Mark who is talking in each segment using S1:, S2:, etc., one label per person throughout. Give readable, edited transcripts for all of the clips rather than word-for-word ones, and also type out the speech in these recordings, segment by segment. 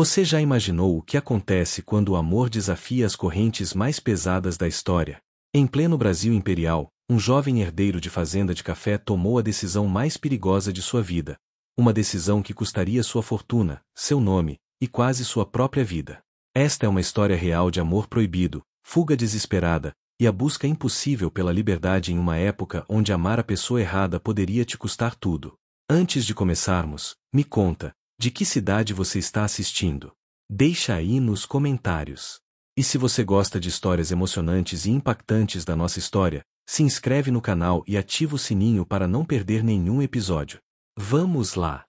S1: Você já imaginou o que acontece quando o amor desafia as correntes mais pesadas da história? Em pleno Brasil imperial, um jovem herdeiro de fazenda de café tomou a decisão mais perigosa de sua vida. Uma decisão que custaria sua fortuna, seu nome, e quase sua própria vida. Esta é uma história real de amor proibido, fuga desesperada, e a busca impossível pela liberdade em uma época onde amar a pessoa errada poderia te custar tudo. Antes de começarmos, me conta, de que cidade você está assistindo? Deixa aí nos comentários. E se você gosta de histórias emocionantes e impactantes da nossa história, se inscreve no canal e ativa o sininho para não perder nenhum episódio. Vamos lá!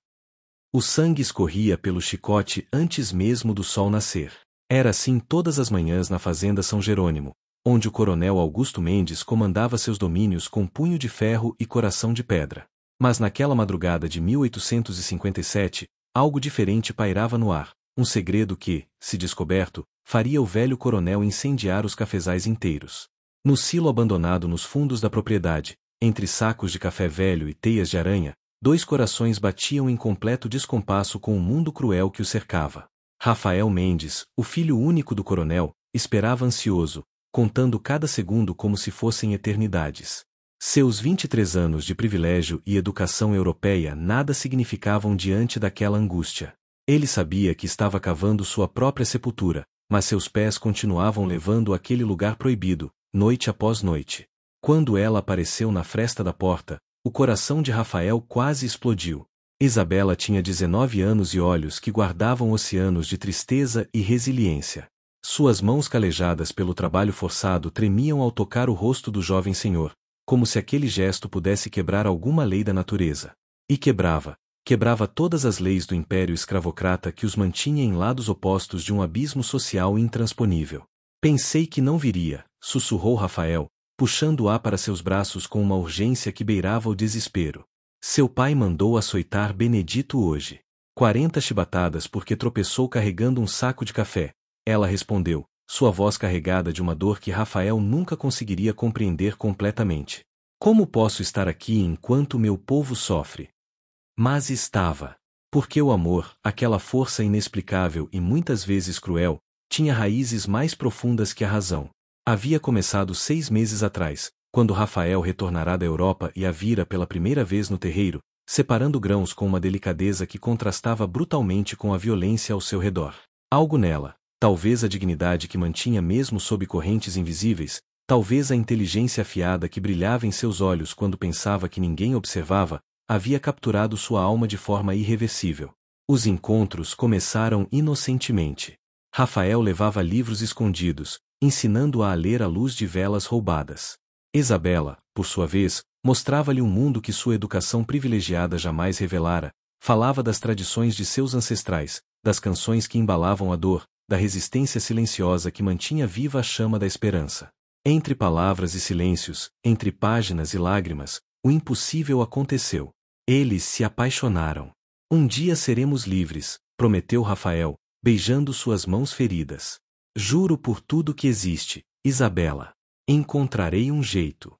S1: O sangue escorria pelo chicote antes mesmo do sol nascer. Era assim todas as manhãs na fazenda São Jerônimo, onde o coronel Augusto Mendes comandava seus domínios com punho de ferro e coração de pedra. Mas naquela madrugada de 1857, algo diferente pairava no ar, um segredo que, se descoberto, faria o velho coronel incendiar os cafezais inteiros. No silo abandonado nos fundos da propriedade, entre sacos de café velho e teias de aranha, dois corações batiam em completo descompasso com o mundo cruel que o cercava. Rafael Mendes, o filho único do coronel, esperava ansioso, contando cada segundo como se fossem eternidades. Seus 23 anos de privilégio e educação europeia nada significavam diante daquela angústia. Ele sabia que estava cavando sua própria sepultura, mas seus pés continuavam levando àquele lugar proibido, noite após noite. Quando ela apareceu na fresta da porta, o coração de Rafael quase explodiu. Isabela tinha 19 anos e olhos que guardavam oceanos de tristeza e resiliência. Suas mãos calejadas pelo trabalho forçado tremiam ao tocar o rosto do jovem senhor, como se aquele gesto pudesse quebrar alguma lei da natureza. E quebrava todas as leis do império escravocrata que os mantinha em lados opostos de um abismo social intransponível. Pensei que não viria, sussurrou Rafael, puxando-a para seus braços com uma urgência que beirava o desespero. Seu pai mandou açoitar Benedito hoje. 40 chibatadas porque tropeçou carregando um saco de café. Ela respondeu, sua voz carregada de uma dor que Rafael nunca conseguiria compreender completamente. Como posso estar aqui enquanto meu povo sofre? Mas estava. Porque o amor, aquela força inexplicável e muitas vezes cruel, tinha raízes mais profundas que a razão. Havia começado 6 meses atrás, quando Rafael retornara da Europa e a vira pela primeira vez no terreiro, separando grãos com uma delicadeza que contrastava brutalmente com a violência ao seu redor. Algo nela, talvez a dignidade que mantinha mesmo sob correntes invisíveis, talvez a inteligência afiada que brilhava em seus olhos quando pensava que ninguém observava, havia capturado sua alma de forma irreversível. Os encontros começaram inocentemente. Rafael levava livros escondidos, ensinando-a a ler à luz de velas roubadas. Isabela, por sua vez, mostrava-lhe um mundo que sua educação privilegiada jamais revelara, falava das tradições de seus ancestrais, das canções que embalavam a dor, da resistência silenciosa que mantinha viva a chama da esperança. Entre palavras e silêncios, entre páginas e lágrimas, o impossível aconteceu. Eles se apaixonaram. Um dia seremos livres, prometeu Rafael, beijando suas mãos feridas. Juro por tudo que existe, Isabela. Encontrarei um jeito.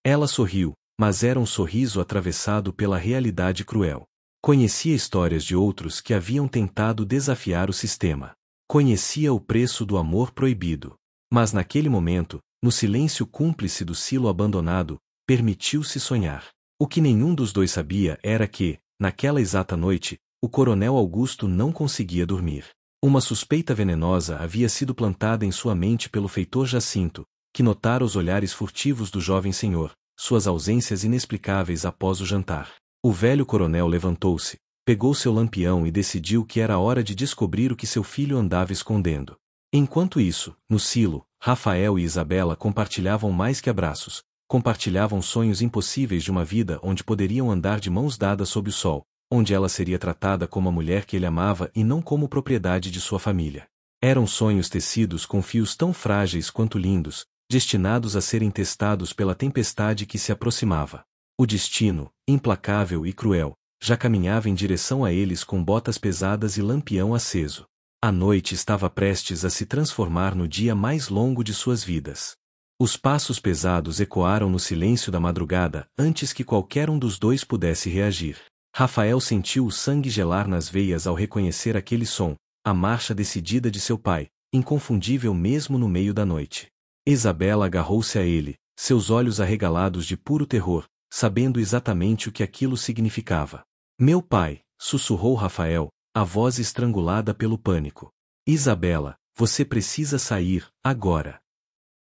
S1: Ela sorriu, mas era um sorriso atravessado pela realidade cruel. Conhecia histórias de outros que haviam tentado desafiar o sistema. Conhecia o preço do amor proibido. Mas naquele momento, no silêncio cúmplice do silo abandonado, permitiu-se sonhar. O que nenhum dos dois sabia era que, naquela exata noite, o coronel Augusto não conseguia dormir. Uma suspeita venenosa havia sido plantada em sua mente pelo feitor Jacinto, que notara os olhares furtivos do jovem senhor, suas ausências inexplicáveis após o jantar. O velho coronel levantou-se, pegou seu lampião e decidiu que era hora de descobrir o que seu filho andava escondendo. Enquanto isso, no silo, Rafael e Isabela compartilhavam mais que abraços, compartilhavam sonhos impossíveis de uma vida onde poderiam andar de mãos dadas sob o sol, onde ela seria tratada como a mulher que ele amava e não como propriedade de sua família. Eram sonhos tecidos com fios tão frágeis quanto lindos, destinados a serem testados pela tempestade que se aproximava. O destino, implacável e cruel, já caminhava em direção a eles com botas pesadas e lampião aceso. A noite estava prestes a se transformar no dia mais longo de suas vidas. Os passos pesados ecoaram no silêncio da madrugada antes que qualquer um dos dois pudesse reagir. Rafael sentiu o sangue gelar nas veias ao reconhecer aquele som, a marcha decidida de seu pai, inconfundível mesmo no meio da noite. Isabela agarrou-se a ele, seus olhos arregalados de puro terror, sabendo exatamente o que aquilo significava. Meu pai, sussurrou Rafael, a voz estrangulada pelo pânico. Isabela, você precisa sair, agora.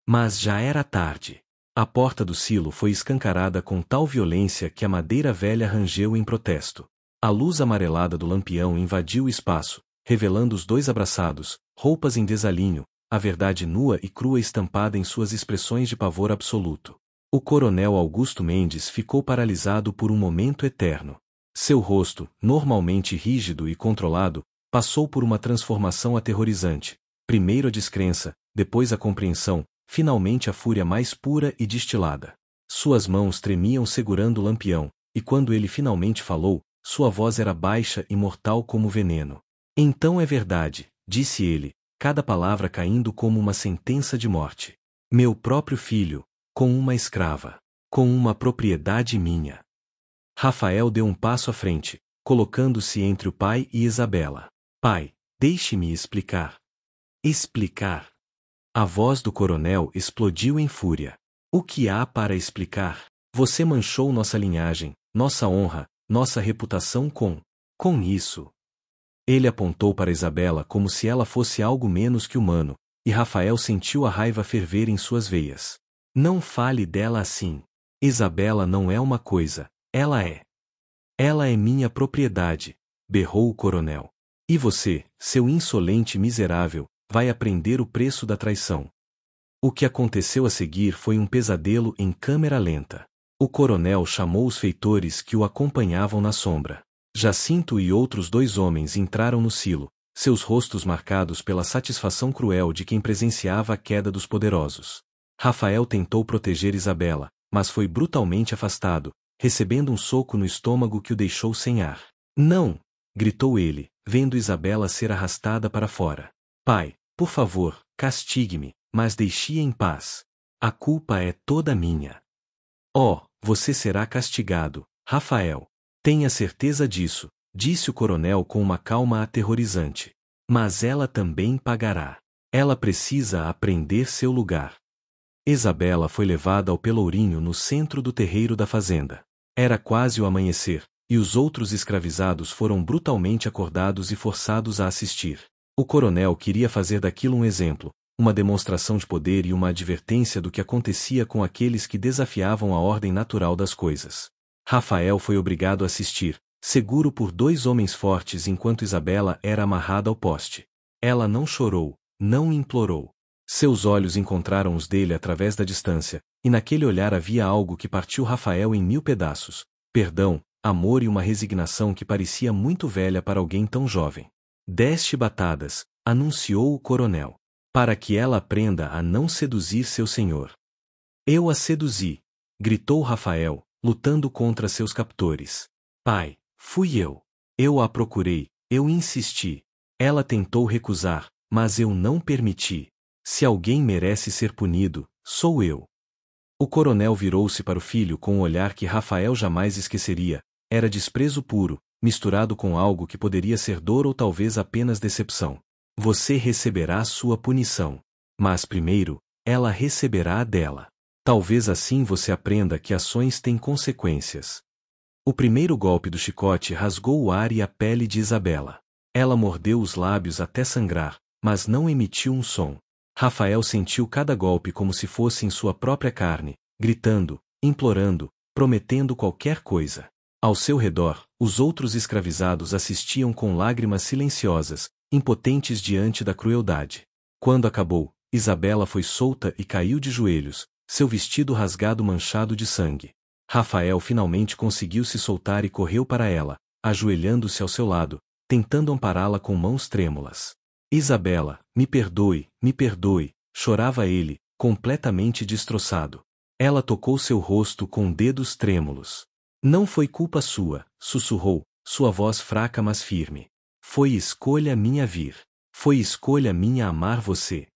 S1: Mas já era tarde. A porta do silo foi escancarada com tal violência que a madeira velha rangeu em protesto. A luz amarelada do lampião invadiu o espaço, revelando os dois abraçados, roupas em desalinho, a verdade nua e crua estampada em suas expressões de pavor absoluto. O coronel Augusto Mendes ficou paralisado por um momento eterno. Seu rosto, normalmente rígido e controlado, passou por uma transformação aterrorizante. Primeiro a descrença, depois a compreensão, finalmente a fúria mais pura e destilada. Suas mãos tremiam segurando o lampião, e quando ele finalmente falou, sua voz era baixa e mortal como veneno. Então é verdade, disse ele, cada palavra caindo como uma sentença de morte. Meu próprio filho, com uma escrava, com uma propriedade minha. Rafael deu um passo à frente, colocando-se entre o pai e Isabela. Pai, deixe-me explicar. Explicar. A voz do coronel explodiu em fúria. O que há para explicar? Você manchou nossa linhagem, nossa honra, nossa reputação com isso. Ele apontou para Isabela como se ela fosse algo menos que humano, e Rafael sentiu a raiva ferver em suas veias. Não fale dela assim. Isabela não é uma coisa, ela é. Ela é minha propriedade, berrou o coronel. E você, seu insolente miserável, vai aprender o preço da traição. O que aconteceu a seguir foi um pesadelo em câmera lenta. O coronel chamou os feitores que o acompanhavam na sombra. Jacinto e outros dois homens entraram no silo, seus rostos marcados pela satisfação cruel de quem presenciava a queda dos poderosos. Rafael tentou proteger Isabela, mas foi brutalmente afastado, recebendo um soco no estômago que o deixou sem ar. Não! Gritou ele, vendo Isabela ser arrastada para fora. Pai, por favor, castigue-me, mas deixe-a em paz. A culpa é toda minha. Oh, você será castigado, Rafael. Tenha certeza disso, disse o coronel com uma calma aterrorizante. Mas ela também pagará. Ela precisa aprender seu lugar. Isabela foi levada ao pelourinho no centro do terreiro da fazenda. Era quase o amanhecer, e os outros escravizados foram brutalmente acordados e forçados a assistir. O coronel queria fazer daquilo um exemplo, uma demonstração de poder e uma advertência do que acontecia com aqueles que desafiavam a ordem natural das coisas. Rafael foi obrigado a assistir, seguro por dois homens fortes enquanto Isabela era amarrada ao poste. Ela não chorou, não implorou. Seus olhos encontraram os dele através da distância, e naquele olhar havia algo que partiu Rafael em 1000 pedaços. Perdão, amor e uma resignação que parecia muito velha para alguém tão jovem. 10 chibatadas, anunciou o coronel. Para que ela aprenda a não seduzir seu senhor. Eu a seduzi, gritou Rafael, lutando contra seus captores. Pai, fui eu. Eu a procurei, eu insisti. Ela tentou recusar, mas eu não permiti. Se alguém merece ser punido, sou eu. O coronel virou-se para o filho com um olhar que Rafael jamais esqueceria. Era desprezo puro, misturado com algo que poderia ser dor ou talvez apenas decepção. Você receberá sua punição. Mas primeiro, ela receberá a dela. Talvez assim você aprenda que ações têm consequências. O primeiro golpe do chicote rasgou o ar e a pele de Isabela. Ela mordeu os lábios até sangrar, mas não emitiu um som. Rafael sentiu cada golpe como se fosse em sua própria carne, gritando, implorando, prometendo qualquer coisa. Ao seu redor, os outros escravizados assistiam com lágrimas silenciosas, impotentes diante da crueldade. Quando acabou, Isabela foi solta e caiu de joelhos, seu vestido rasgado manchado de sangue. Rafael finalmente conseguiu se soltar e correu para ela, ajoelhando-se ao seu lado, tentando ampará-la com mãos trêmulas. Isabela, me perdoe, chorava ele, completamente destroçado. Ela tocou seu rosto com dedos trêmulos. Não foi culpa sua, sussurrou, sua voz fraca mas firme. Foi escolha minha vir. Foi escolha minha amar você.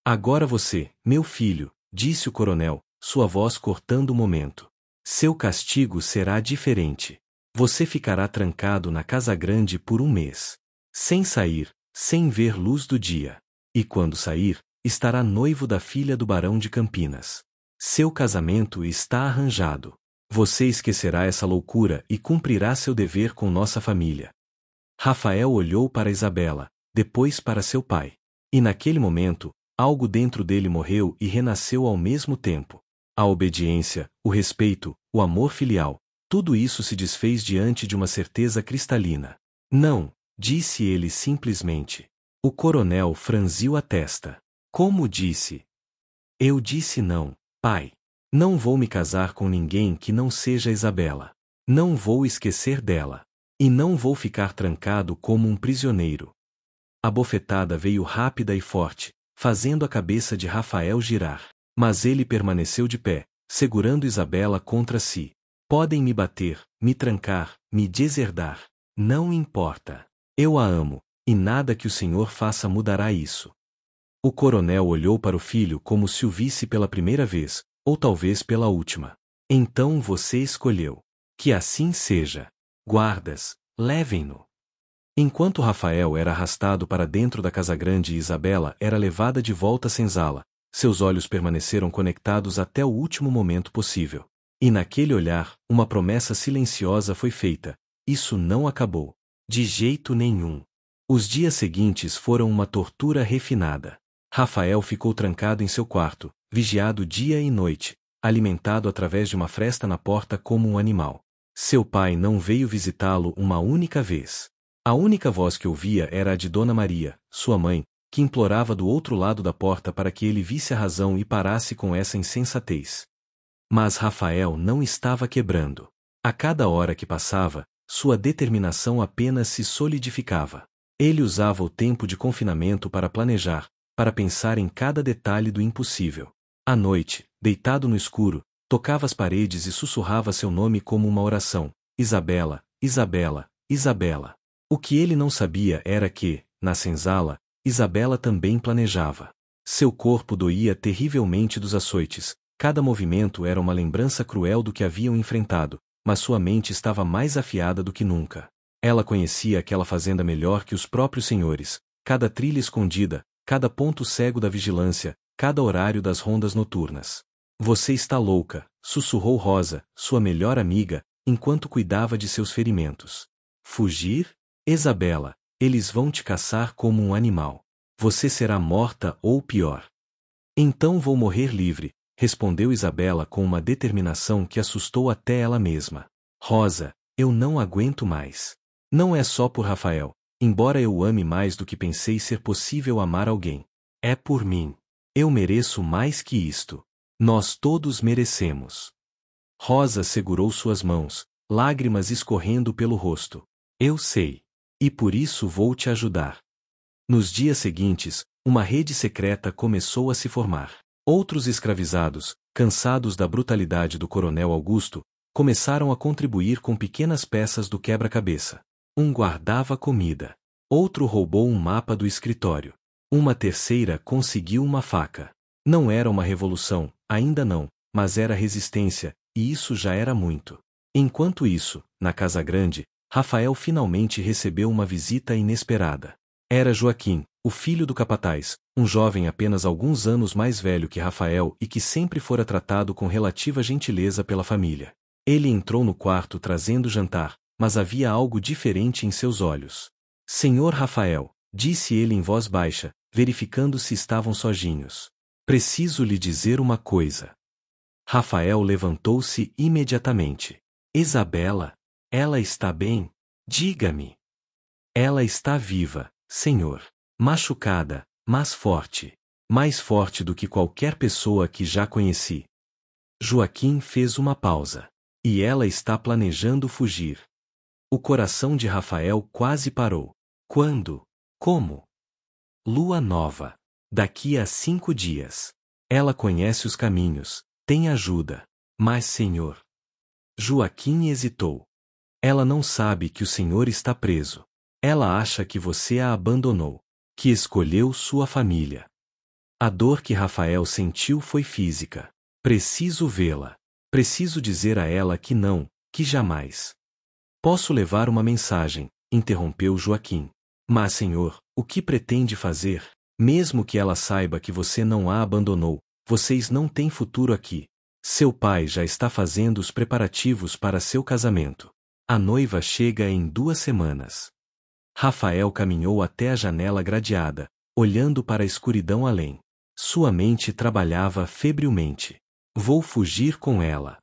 S1: Agora você, meu filho, disse o coronel, sua voz cortando o momento. Seu castigo será diferente. Você ficará trancado na casa grande por 1 mês. Sem sair, sem ver luz do dia. E quando sair, estará noivo da filha do barão de Campinas. Seu casamento está arranjado. Você esquecerá essa loucura e cumprirá seu dever com nossa família. Rafael olhou para Isabela, depois para seu pai. E naquele momento, algo dentro dele morreu e renasceu ao mesmo tempo. A obediência, o respeito, o amor filial, tudo isso se desfez diante de uma certeza cristalina. Não, disse ele simplesmente. O coronel franziu a testa. Como disse? Eu disse não, pai. Não vou me casar com ninguém que não seja Isabela. Não vou esquecer dela. E não vou ficar trancado como um prisioneiro. A bofetada veio rápida e forte, fazendo a cabeça de Rafael girar. Mas ele permaneceu de pé, segurando Isabela contra si. Podem me bater, me trancar, me deserdar. Não importa. Eu a amo, e nada que o Senhor faça mudará isso. O coronel olhou para o filho como se o visse pela primeira vez, ou talvez pela última. Então você escolheu. Que assim seja. Guardas, levem-no. Enquanto Rafael era arrastado para dentro da casa grande e Isabela era levada de volta à senzala, seus olhos permaneceram conectados até o último momento possível. E naquele olhar, uma promessa silenciosa foi feita. Isso não acabou. De jeito nenhum. Os dias seguintes foram uma tortura refinada. Rafael ficou trancado em seu quarto, vigiado dia e noite, alimentado através de uma fresta na porta como um animal. Seu pai não veio visitá-lo uma única vez. A única voz que ouvia era a de Dona Maria, sua mãe, que implorava do outro lado da porta para que ele visse a razão e parasse com essa insensatez. Mas Rafael não estava quebrando. A cada hora que passava, sua determinação apenas se solidificava. Ele usava o tempo de confinamento para planejar, para pensar em cada detalhe do impossível. À noite, deitado no escuro, tocava as paredes e sussurrava seu nome como uma oração. Isabela, Isabela, Isabela. O que ele não sabia era que, na senzala, Isabela também planejava. Seu corpo doía terrivelmente dos açoites, cada movimento era uma lembrança cruel do que haviam enfrentado, mas sua mente estava mais afiada do que nunca. Ela conhecia aquela fazenda melhor que os próprios senhores, cada trilha escondida, cada ponto cego da vigilância, cada horário das rondas noturnas. Você está louca, sussurrou Rosa, sua melhor amiga, enquanto cuidava de seus ferimentos. Fugir? Isabela, eles vão te caçar como um animal. Você será morta ou pior. Então vou morrer livre, respondeu Isabela com uma determinação que assustou até ela mesma. Rosa, eu não aguento mais. Não é só por Rafael, embora eu o ame mais do que pensei ser possível amar alguém. É por mim. Eu mereço mais que isto. Nós todos merecemos. Rosa segurou suas mãos, lágrimas escorrendo pelo rosto. Eu sei. E por isso vou te ajudar. Nos dias seguintes, uma rede secreta começou a se formar. Outros escravizados, cansados da brutalidade do coronel Augusto, começaram a contribuir com pequenas peças do quebra-cabeça. Um guardava comida. Outro roubou um mapa do escritório. Uma terceira conseguiu uma faca. Não era uma revolução, ainda não, mas era resistência, e isso já era muito. Enquanto isso, na Casa Grande, Rafael finalmente recebeu uma visita inesperada. Era Joaquim, o filho do capataz, um jovem apenas alguns anos mais velho que Rafael e que sempre fora tratado com relativa gentileza pela família. Ele entrou no quarto trazendo jantar, mas havia algo diferente em seus olhos. Senhor Rafael, disse ele em voz baixa, verificando se estavam sozinhos. Preciso lhe dizer uma coisa. Rafael levantou-se imediatamente. Isabela, ela está bem? Diga-me. Ela está viva, senhor. Machucada, mas forte. Mais forte do que qualquer pessoa que já conheci. Joaquim fez uma pausa. E ela está planejando fugir. O coração de Rafael quase parou. Quando? Como? Lua nova. Daqui a 5 dias. Ela conhece os caminhos, tem ajuda. Mas, senhor. Joaquim hesitou. Ela não sabe que o senhor está preso. Ela acha que você a abandonou. Que escolheu sua família. A dor que Rafael sentiu foi física. Preciso vê-la. Preciso dizer a ela que não, que jamais. Posso levar uma mensagem, interrompeu Joaquim. Mas, senhor, O que pretende fazer? Mesmo que ela saiba que você não a abandonou, vocês não têm futuro aqui. Seu pai já está fazendo os preparativos para seu casamento. A noiva chega em 2 semanas. Rafael caminhou até a janela gradeada, olhando para a escuridão além. Sua mente trabalhava febrilmente. Vou fugir com ela.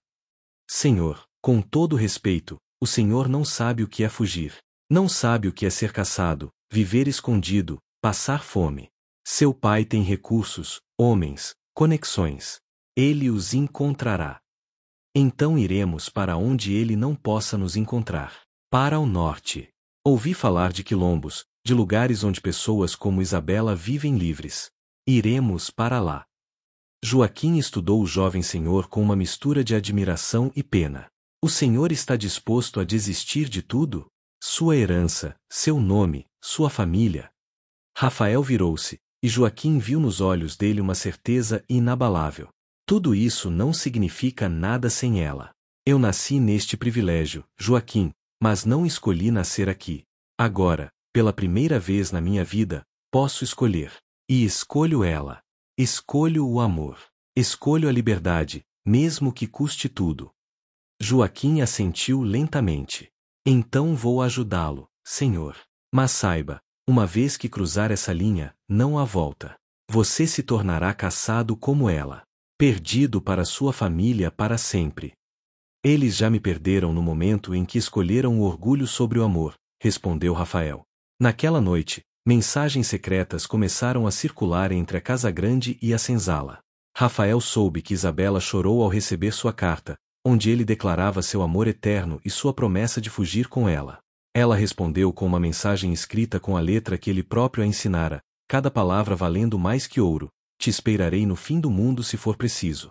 S1: Senhor, com todo respeito, o senhor não sabe o que é fugir. Não sabe o que é ser caçado, viver escondido, passar fome. Seu pai tem recursos, homens, conexões. Ele os encontrará. Então iremos para onde ele não possa nos encontrar. Para o norte. Ouvi falar de quilombos, de lugares onde pessoas como Isabela vivem livres. Iremos para lá. Joaquim estudou o jovem senhor com uma mistura de admiração e pena. O senhor está disposto a desistir de tudo? Sua herança, seu nome, sua família. Rafael virou-se, e Joaquim viu nos olhos dele uma certeza inabalável. Tudo isso não significa nada sem ela. Eu nasci neste privilégio, Joaquim, mas não escolhi nascer aqui. Agora, pela primeira vez na minha vida, posso escolher. E escolho ela. Escolho o amor. Escolho a liberdade, mesmo que custe tudo. Joaquim assentiu lentamente. Então vou ajudá-lo, senhor. Mas saiba, uma vez que cruzar essa linha, não há volta. Você se tornará caçado como ela. Perdido para sua família para sempre. Eles já me perderam no momento em que escolheram o orgulho sobre o amor, respondeu Rafael. Naquela noite, mensagens secretas começaram a circular entre a Casa Grande e a senzala. Rafael soube que Isabela chorou ao receber sua carta, onde ele declarava seu amor eterno e sua promessa de fugir com ela. Ela respondeu com uma mensagem escrita com a letra que ele próprio a ensinara, cada palavra valendo mais que ouro: te esperarei no fim do mundo se for preciso.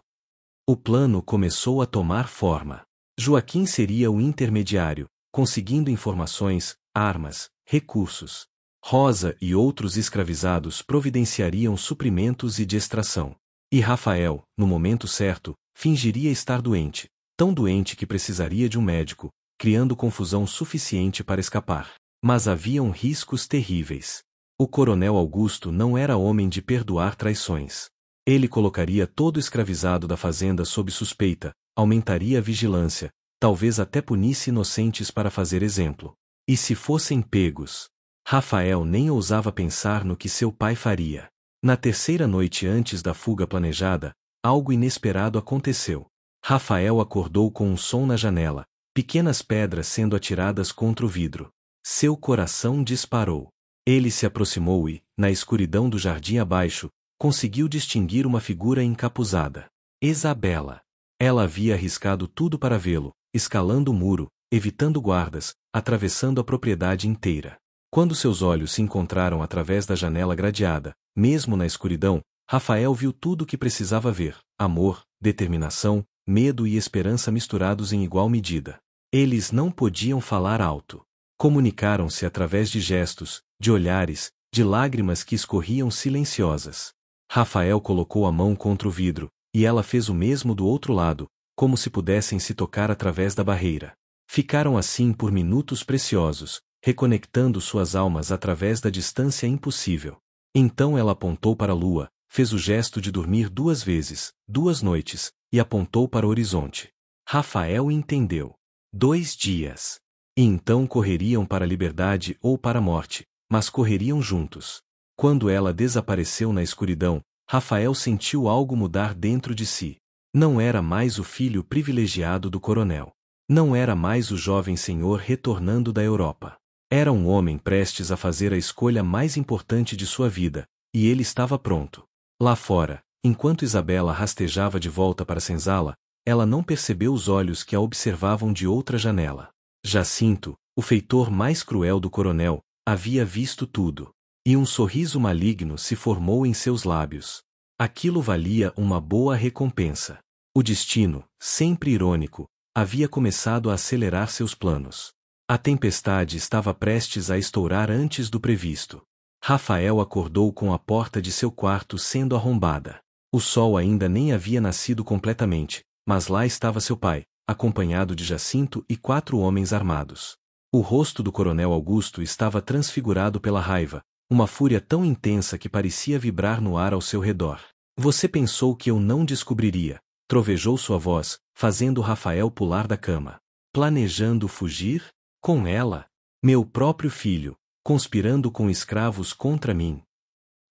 S1: O plano começou a tomar forma. Joaquim seria o intermediário, conseguindo informações, armas, recursos. Rosa e outros escravizados providenciariam suprimentos e distração. E Rafael, no momento certo, fingiria estar doente, tão doente que precisaria de um médico, criando confusão suficiente para escapar. Mas haviam riscos terríveis. O coronel Augusto não era homem de perdoar traições. Ele colocaria todo o escravizado da fazenda sob suspeita, aumentaria a vigilância, talvez até punisse inocentes para fazer exemplo. E se fossem pegos? Rafael nem ousava pensar no que seu pai faria. Na terceira noite antes da fuga planejada, algo inesperado aconteceu. Rafael acordou com um som na janela, pequenas pedras sendo atiradas contra o vidro. Seu coração disparou. Ele se aproximou e, na escuridão do jardim abaixo, conseguiu distinguir uma figura encapuzada. Isabela. Ela havia arriscado tudo para vê-lo, escalando o muro, evitando guardas, atravessando a propriedade inteira. Quando seus olhos se encontraram através da janela gradeada, mesmo na escuridão, Rafael viu tudo o que precisava ver: amor, determinação, medo e esperança misturados em igual medida. Eles não podiam falar alto. Comunicaram-se através de gestos, de olhares, de lágrimas que escorriam silenciosas. Rafael colocou a mão contra o vidro, e ela fez o mesmo do outro lado, como se pudessem se tocar através da barreira. Ficaram assim por minutos preciosos, reconectando suas almas através da distância impossível. Então ela apontou para a lua, fez o gesto de dormir 2 vezes, 2 noites, e apontou para o horizonte. Rafael entendeu. 2 dias. E então correriam para a liberdade ou para a morte, mas correriam juntos. Quando ela desapareceu na escuridão, Rafael sentiu algo mudar dentro de si. Não era mais o filho privilegiado do coronel. Não era mais o jovem senhor retornando da Europa. Era um homem prestes a fazer a escolha mais importante de sua vida, e ele estava pronto. Lá fora, enquanto Isabela rastejava de volta para a senzala, ela não percebeu os olhos que a observavam de outra janela. Jacinto, o feitor mais cruel do coronel, havia visto tudo. E um sorriso maligno se formou em seus lábios. Aquilo valia uma boa recompensa. O destino, sempre irônico, havia começado a acelerar seus planos. A tempestade estava prestes a estourar antes do previsto. Rafael acordou com a porta de seu quarto sendo arrombada. O sol ainda nem havia nascido completamente, mas lá estava seu pai, acompanhado de Jacinto e 4 homens armados. O rosto do coronel Augusto estava transfigurado pela raiva, uma fúria tão intensa que parecia vibrar no ar ao seu redor. Você pensou que eu não descobriria, trovejou sua voz, fazendo Rafael pular da cama. Planejando fugir? Com ela? Meu próprio filho, conspirando com escravos contra mim.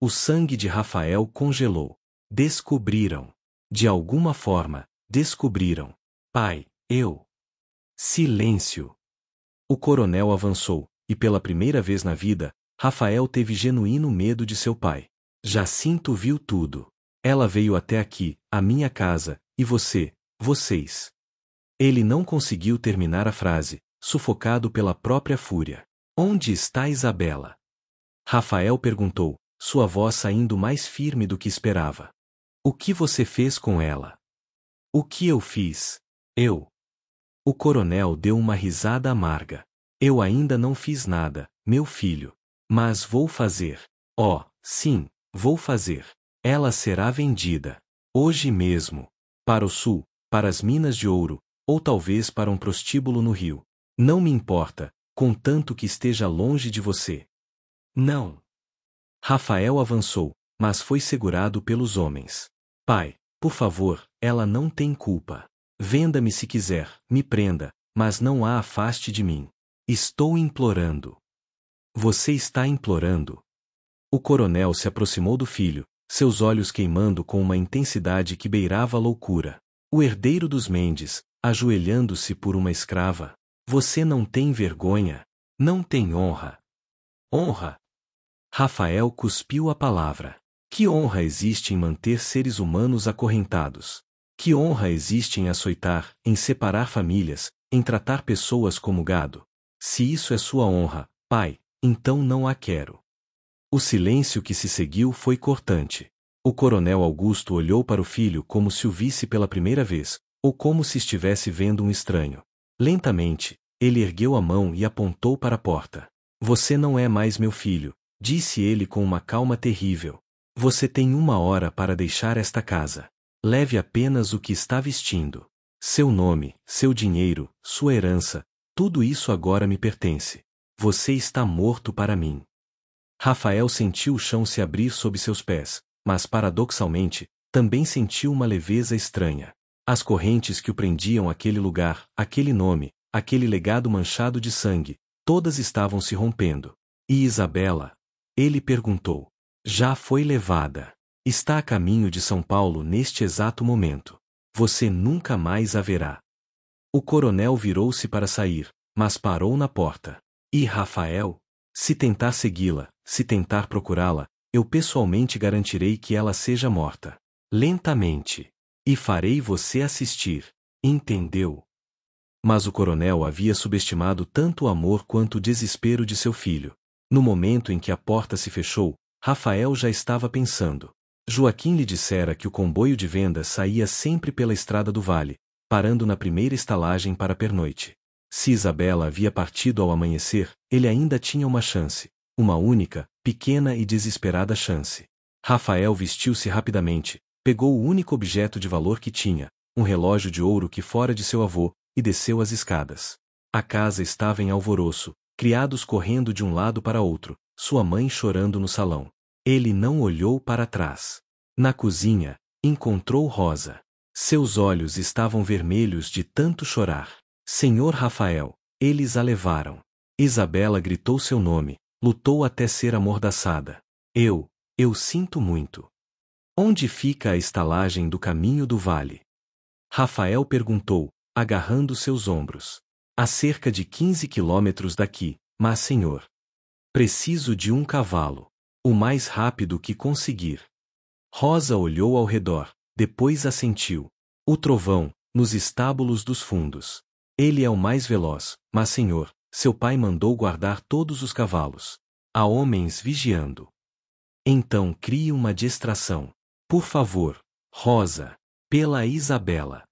S1: O sangue de Rafael congelou. Descobriram. De alguma forma, descobriram. Pai, eu. Silêncio. O coronel avançou, e pela primeira vez na vida, Rafael teve genuíno medo de seu pai. Jacinto viu tudo. Ela veio até aqui, a minha casa, e vocês. Ele não conseguiu terminar a frase, sufocado pela própria fúria. Onde está Isabela? Rafael perguntou, sua voz saindo mais firme do que esperava. O que você fez com ela? O que eu fiz? Eu. O coronel deu uma risada amarga. Eu ainda não fiz nada, meu filho. Mas vou fazer. Oh, sim, vou fazer. Ela será vendida. Hoje mesmo. Para o sul, para as minas de ouro, ou talvez para um prostíbulo no rio. Não me importa, contanto que esteja longe de você. Não. Rafael avançou, mas foi segurado pelos homens. Pai, por favor, ela não tem culpa. Venda-me se quiser, me prenda, mas não a afaste de mim. Estou implorando. Você está implorando. O coronel se aproximou do filho, seus olhos queimando com uma intensidade que beirava a loucura. O herdeiro dos Mendes, ajoelhando-se por uma escrava. Você não tem vergonha? Não tem honra? Honra? Rafael cuspiu a palavra. Que honra existe em manter seres humanos acorrentados? Que honra existe em açoitar, em separar famílias, em tratar pessoas como gado? Se isso é sua honra, pai, então não a quero. O silêncio que se seguiu foi cortante. O coronel Augusto olhou para o filho como se o visse pela primeira vez, ou como se estivesse vendo um estranho. Lentamente, ele ergueu a mão e apontou para a porta. Você não é mais meu filho, disse ele com uma calma terrível. Você tem 1 hora para deixar esta casa. Leve apenas o que está vestindo. Seu nome, seu dinheiro, sua herança, tudo isso agora me pertence. Você está morto para mim. Rafael sentiu o chão se abrir sob seus pés, mas paradoxalmente, também sentiu uma leveza estranha. As correntes que o prendiam àquele lugar, aquele nome, aquele legado manchado de sangue, todas estavam se rompendo. E Isabela? Ele perguntou. Já foi levada. Está a caminho de São Paulo neste exato momento. Você nunca mais a verá. O coronel virou-se para sair, mas parou na porta. E Rafael? Se tentar segui-la, se tentar procurá-la, eu pessoalmente garantirei que ela seja morta. Lentamente. E farei você assistir. Entendeu? Mas o coronel havia subestimado tanto o amor quanto o desespero de seu filho. No momento em que a porta se fechou, Rafael já estava pensando. Joaquim lhe dissera que o comboio de vendas saía sempre pela estrada do vale, parando na primeira estalagem para a pernoite. Se Isabela havia partido ao amanhecer, ele ainda tinha uma chance, uma única, pequena e desesperada chance. Rafael vestiu-se rapidamente, pegou o único objeto de valor que tinha, um relógio de ouro que fora de seu avô, e desceu as escadas. A casa estava em alvoroço, criados correndo de um lado para outro, sua mãe chorando no salão. Ele não olhou para trás. Na cozinha, encontrou Rosa. Seus olhos estavam vermelhos de tanto chorar. Senhor Rafael, eles a levaram. Isabela gritou seu nome, lutou até ser amordaçada. Eu sinto muito. Onde fica a estalagem do caminho do vale? Rafael perguntou, agarrando seus ombros. A cerca de 15 quilômetros daqui, mas senhor. Preciso de um cavalo. O mais rápido que conseguir. Rosa olhou ao redor, depois assentiu. O trovão, nos estábulos dos fundos. Ele é o mais veloz, mas senhor, seu pai mandou guardar todos os cavalos. Há homens vigiando. Então crie uma distração. Por favor, Rosa. Pela Isabela.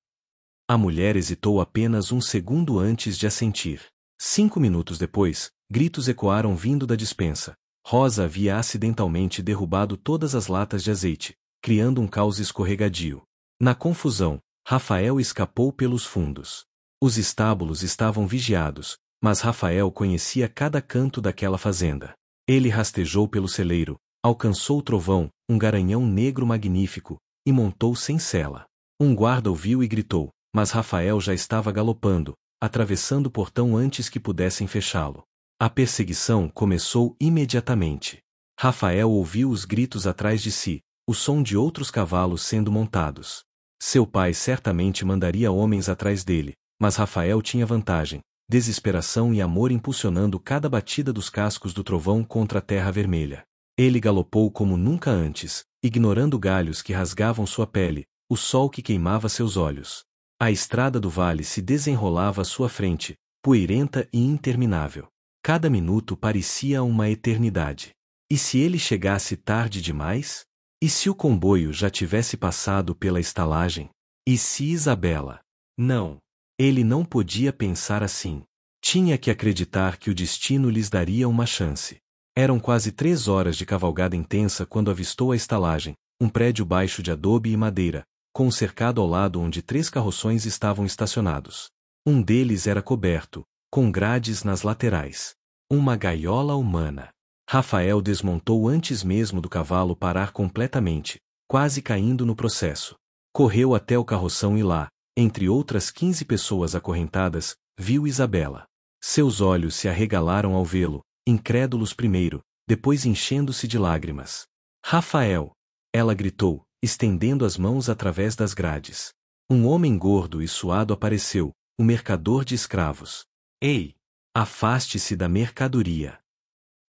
S1: A mulher hesitou apenas um segundo antes de assentir. 5 minutos depois, gritos ecoaram vindo da despensa. Rosa havia acidentalmente derrubado todas as latas de azeite, criando um caos escorregadio. Na confusão, Rafael escapou pelos fundos. Os estábulos estavam vigiados, mas Rafael conhecia cada canto daquela fazenda. Ele rastejou pelo celeiro, alcançou o trovão, um garanhão negro magnífico, e montou sem sela. Um guarda o viu e gritou, mas Rafael já estava galopando, atravessando o portão antes que pudessem fechá-lo. A perseguição começou imediatamente. Rafael ouviu os gritos atrás de si, o som de outros cavalos sendo montados. Seu pai certamente mandaria homens atrás dele, mas Rafael tinha vantagem, desesperação e amor impulsionando cada batida dos cascos do trovão contra a terra vermelha. Ele galopou como nunca antes, ignorando galhos que rasgavam sua pele, o sol que queimava seus olhos. A estrada do vale se desenrolava à sua frente, poeirenta e interminável. Cada minuto parecia uma eternidade. E se ele chegasse tarde demais? E se o comboio já tivesse passado pela estalagem? E se Isabela? Não. Ele não podia pensar assim. Tinha que acreditar que o destino lhes daria uma chance. Eram quase 3 horas de cavalgada intensa quando avistou a estalagem, um prédio baixo de adobe e madeira, com um cercado ao lado onde 3 carroções estavam estacionados. Um deles era coberto, com grades nas laterais. Uma gaiola humana. Rafael desmontou antes mesmo do cavalo parar completamente, quase caindo no processo. Correu até o carroção e lá, entre outras 15 pessoas acorrentadas, viu Isabela. Seus olhos se arregalaram ao vê-lo, incrédulos primeiro, depois enchendo-se de lágrimas. Rafael! Ela gritou, estendendo as mãos através das grades. Um homem gordo e suado apareceu, o mercador de escravos. Ei! Afaste-se da mercadoria!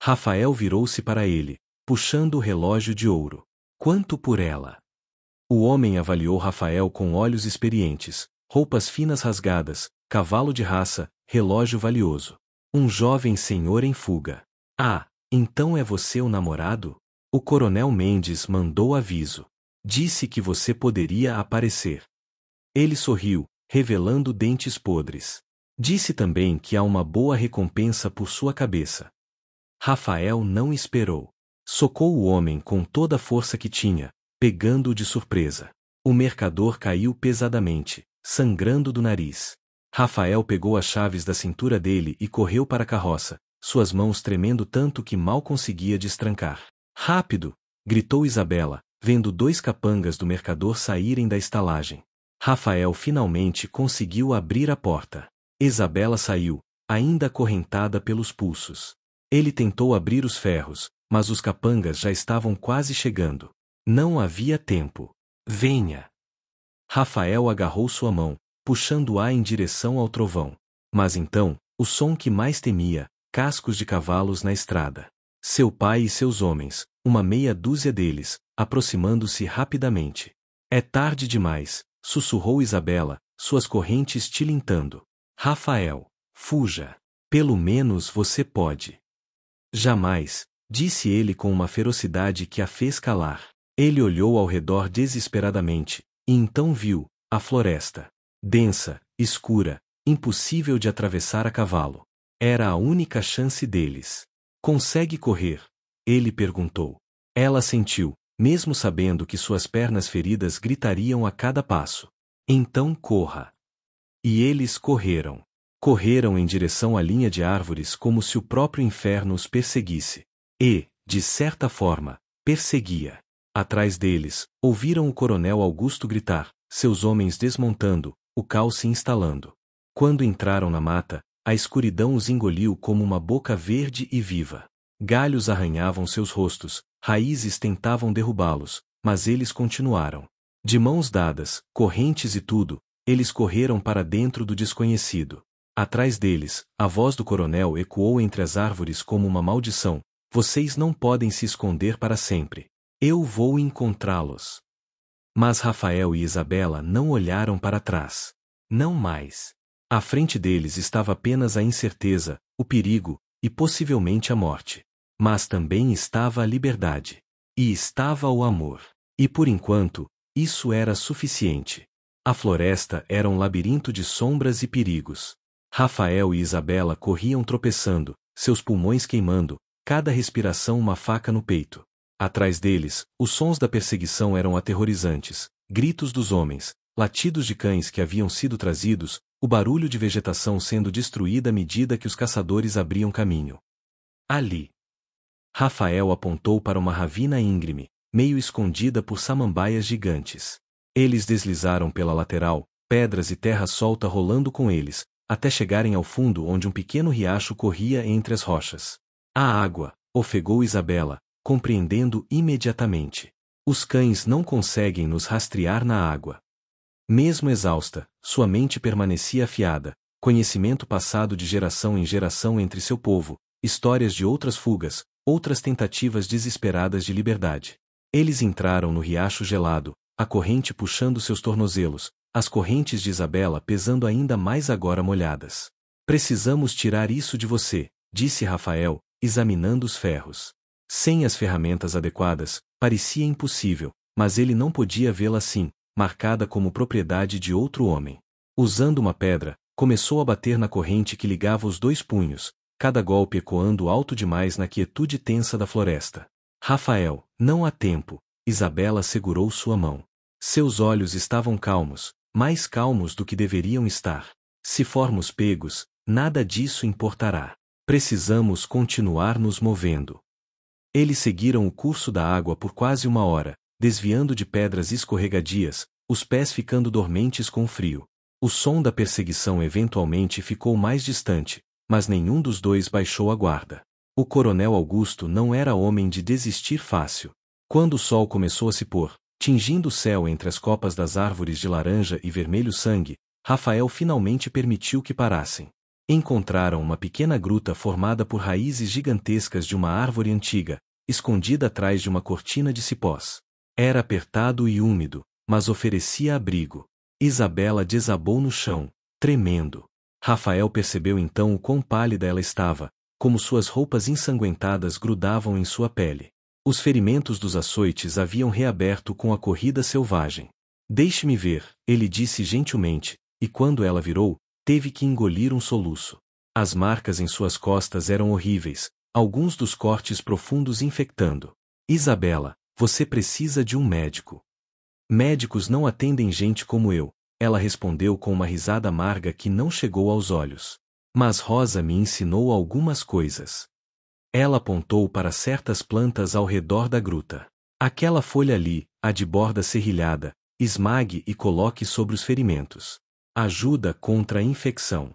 S1: Rafael virou-se para ele, puxando o relógio de ouro. Quanto por ela? O homem avaliou Rafael com olhos experientes, roupas finas rasgadas, cavalo de raça, relógio valioso. Um jovem senhor em fuga. Ah, então é você o namorado? O coronel Mendes mandou aviso. Disse que você poderia aparecer. Ele sorriu, revelando dentes podres. Disse também que há uma boa recompensa por sua cabeça. Rafael não esperou. Socou o homem com toda a força que tinha, pegando-o de surpresa. O mercador caiu pesadamente, sangrando do nariz. Rafael pegou as chaves da cintura dele e correu para a carroça, suas mãos tremendo tanto que mal conseguia destrancar. Rápido! Gritou Isabela, vendo 2 capangas do mercador saírem da estalagem. Rafael finalmente conseguiu abrir a porta. Isabela saiu, ainda acorrentada pelos pulsos. Ele tentou abrir os ferros, mas os capangas já estavam quase chegando. Não havia tempo. Venha! Rafael agarrou sua mão, puxando-a em direção ao trovão. Mas então, o som que mais temia, cascos de cavalos na estrada. Seu pai e seus homens, uma meia dúzia deles, aproximando-se rapidamente. É tarde demais, sussurrou Isabela, suas correntes tilintando. Rafael, fuja. Pelo menos você pode. Jamais, disse ele com uma ferocidade que a fez calar. Ele olhou ao redor desesperadamente, e então viu a floresta. Densa, escura, impossível de atravessar a cavalo. Era a única chance deles. Consegue correr? Ele perguntou. Ela sentiu, mesmo sabendo que suas pernas feridas gritariam a cada passo. Então corra. E eles correram. Correram em direção à linha de árvores como se o próprio inferno os perseguisse. E, de certa forma, perseguia. Atrás deles, ouviram o coronel Augusto gritar, seus homens desmontando, o caos se instalando. Quando entraram na mata, a escuridão os engoliu como uma boca verde e viva. Galhos arranhavam seus rostos, raízes tentavam derrubá-los, mas eles continuaram. De mãos dadas, correntes e tudo, eles correram para dentro do desconhecido. Atrás deles, a voz do coronel ecoou entre as árvores como uma maldição. Vocês não podem se esconder para sempre. Eu vou encontrá-los. Mas Rafael e Isabela não olharam para trás. Não mais. À frente deles estava apenas a incerteza, o perigo, e possivelmente a morte. Mas também estava a liberdade. E estava o amor. E por enquanto, isso era suficiente. A floresta era um labirinto de sombras e perigos. Rafael e Isabela corriam tropeçando, seus pulmões queimando, cada respiração uma faca no peito. Atrás deles, os sons da perseguição eram aterrorizantes, gritos dos homens, latidos de cães que haviam sido trazidos, o barulho de vegetação sendo destruída à medida que os caçadores abriam caminho. Ali. Rafael apontou para uma ravina íngreme, meio escondida por samambaias gigantes. Eles deslizaram pela lateral, pedras e terra solta rolando com eles, até chegarem ao fundo onde um pequeno riacho corria entre as rochas. A água, ofegou Isabela, compreendendo imediatamente. Os cães não conseguem nos rastrear na água. Mesmo exausta, sua mente permanecia afiada, conhecimento passado de geração em geração entre seu povo, histórias de outras fugas, outras tentativas desesperadas de liberdade. Eles entraram no riacho gelado, a corrente puxando seus tornozelos, as correntes de Isabela pesando ainda mais agora molhadas. Precisamos tirar isso de você, disse Rafael, examinando os ferros. Sem as ferramentas adequadas, parecia impossível, mas ele não podia vê-la assim, marcada como propriedade de outro homem. Usando uma pedra, começou a bater na corrente que ligava os dois punhos, cada golpe ecoando alto demais na quietude tensa da floresta. Rafael, não há tempo. Isabela segurou sua mão. Seus olhos estavam calmos, mais calmos do que deveriam estar. Se formos pegos, nada disso importará. Precisamos continuar nos movendo. Eles seguiram o curso da água por quase uma hora, desviando de pedras escorregadias, os pés ficando dormentes com o frio. O som da perseguição eventualmente ficou mais distante, mas nenhum dos dois baixou a guarda. O coronel Augusto não era homem de desistir fácil. Quando o sol começou a se pôr, tingindo o céu entre as copas das árvores de laranja e vermelho sangue, Rafael finalmente permitiu que parassem. Encontraram uma pequena gruta formada por raízes gigantescas de uma árvore antiga, escondida atrás de uma cortina de cipós. Era apertado e úmido, mas oferecia abrigo. Isabela desabou no chão, tremendo. Rafael percebeu então o quão pálida ela estava, como suas roupas ensanguentadas grudavam em sua pele. Os ferimentos dos açoites haviam reaberto com a corrida selvagem. Deixe-me ver, ele disse gentilmente, e quando ela virou, teve que engolir um soluço. As marcas em suas costas eram horríveis, alguns dos cortes profundos infectando. Isabela, você precisa de um médico. Médicos não atendem gente como eu, ela respondeu com uma risada amarga que não chegou aos olhos. Mas Rosa me ensinou algumas coisas. Ela apontou para certas plantas ao redor da gruta. Aquela folha ali, a de borda serrilhada, esmague e coloque sobre os ferimentos. Ajuda contra a infecção.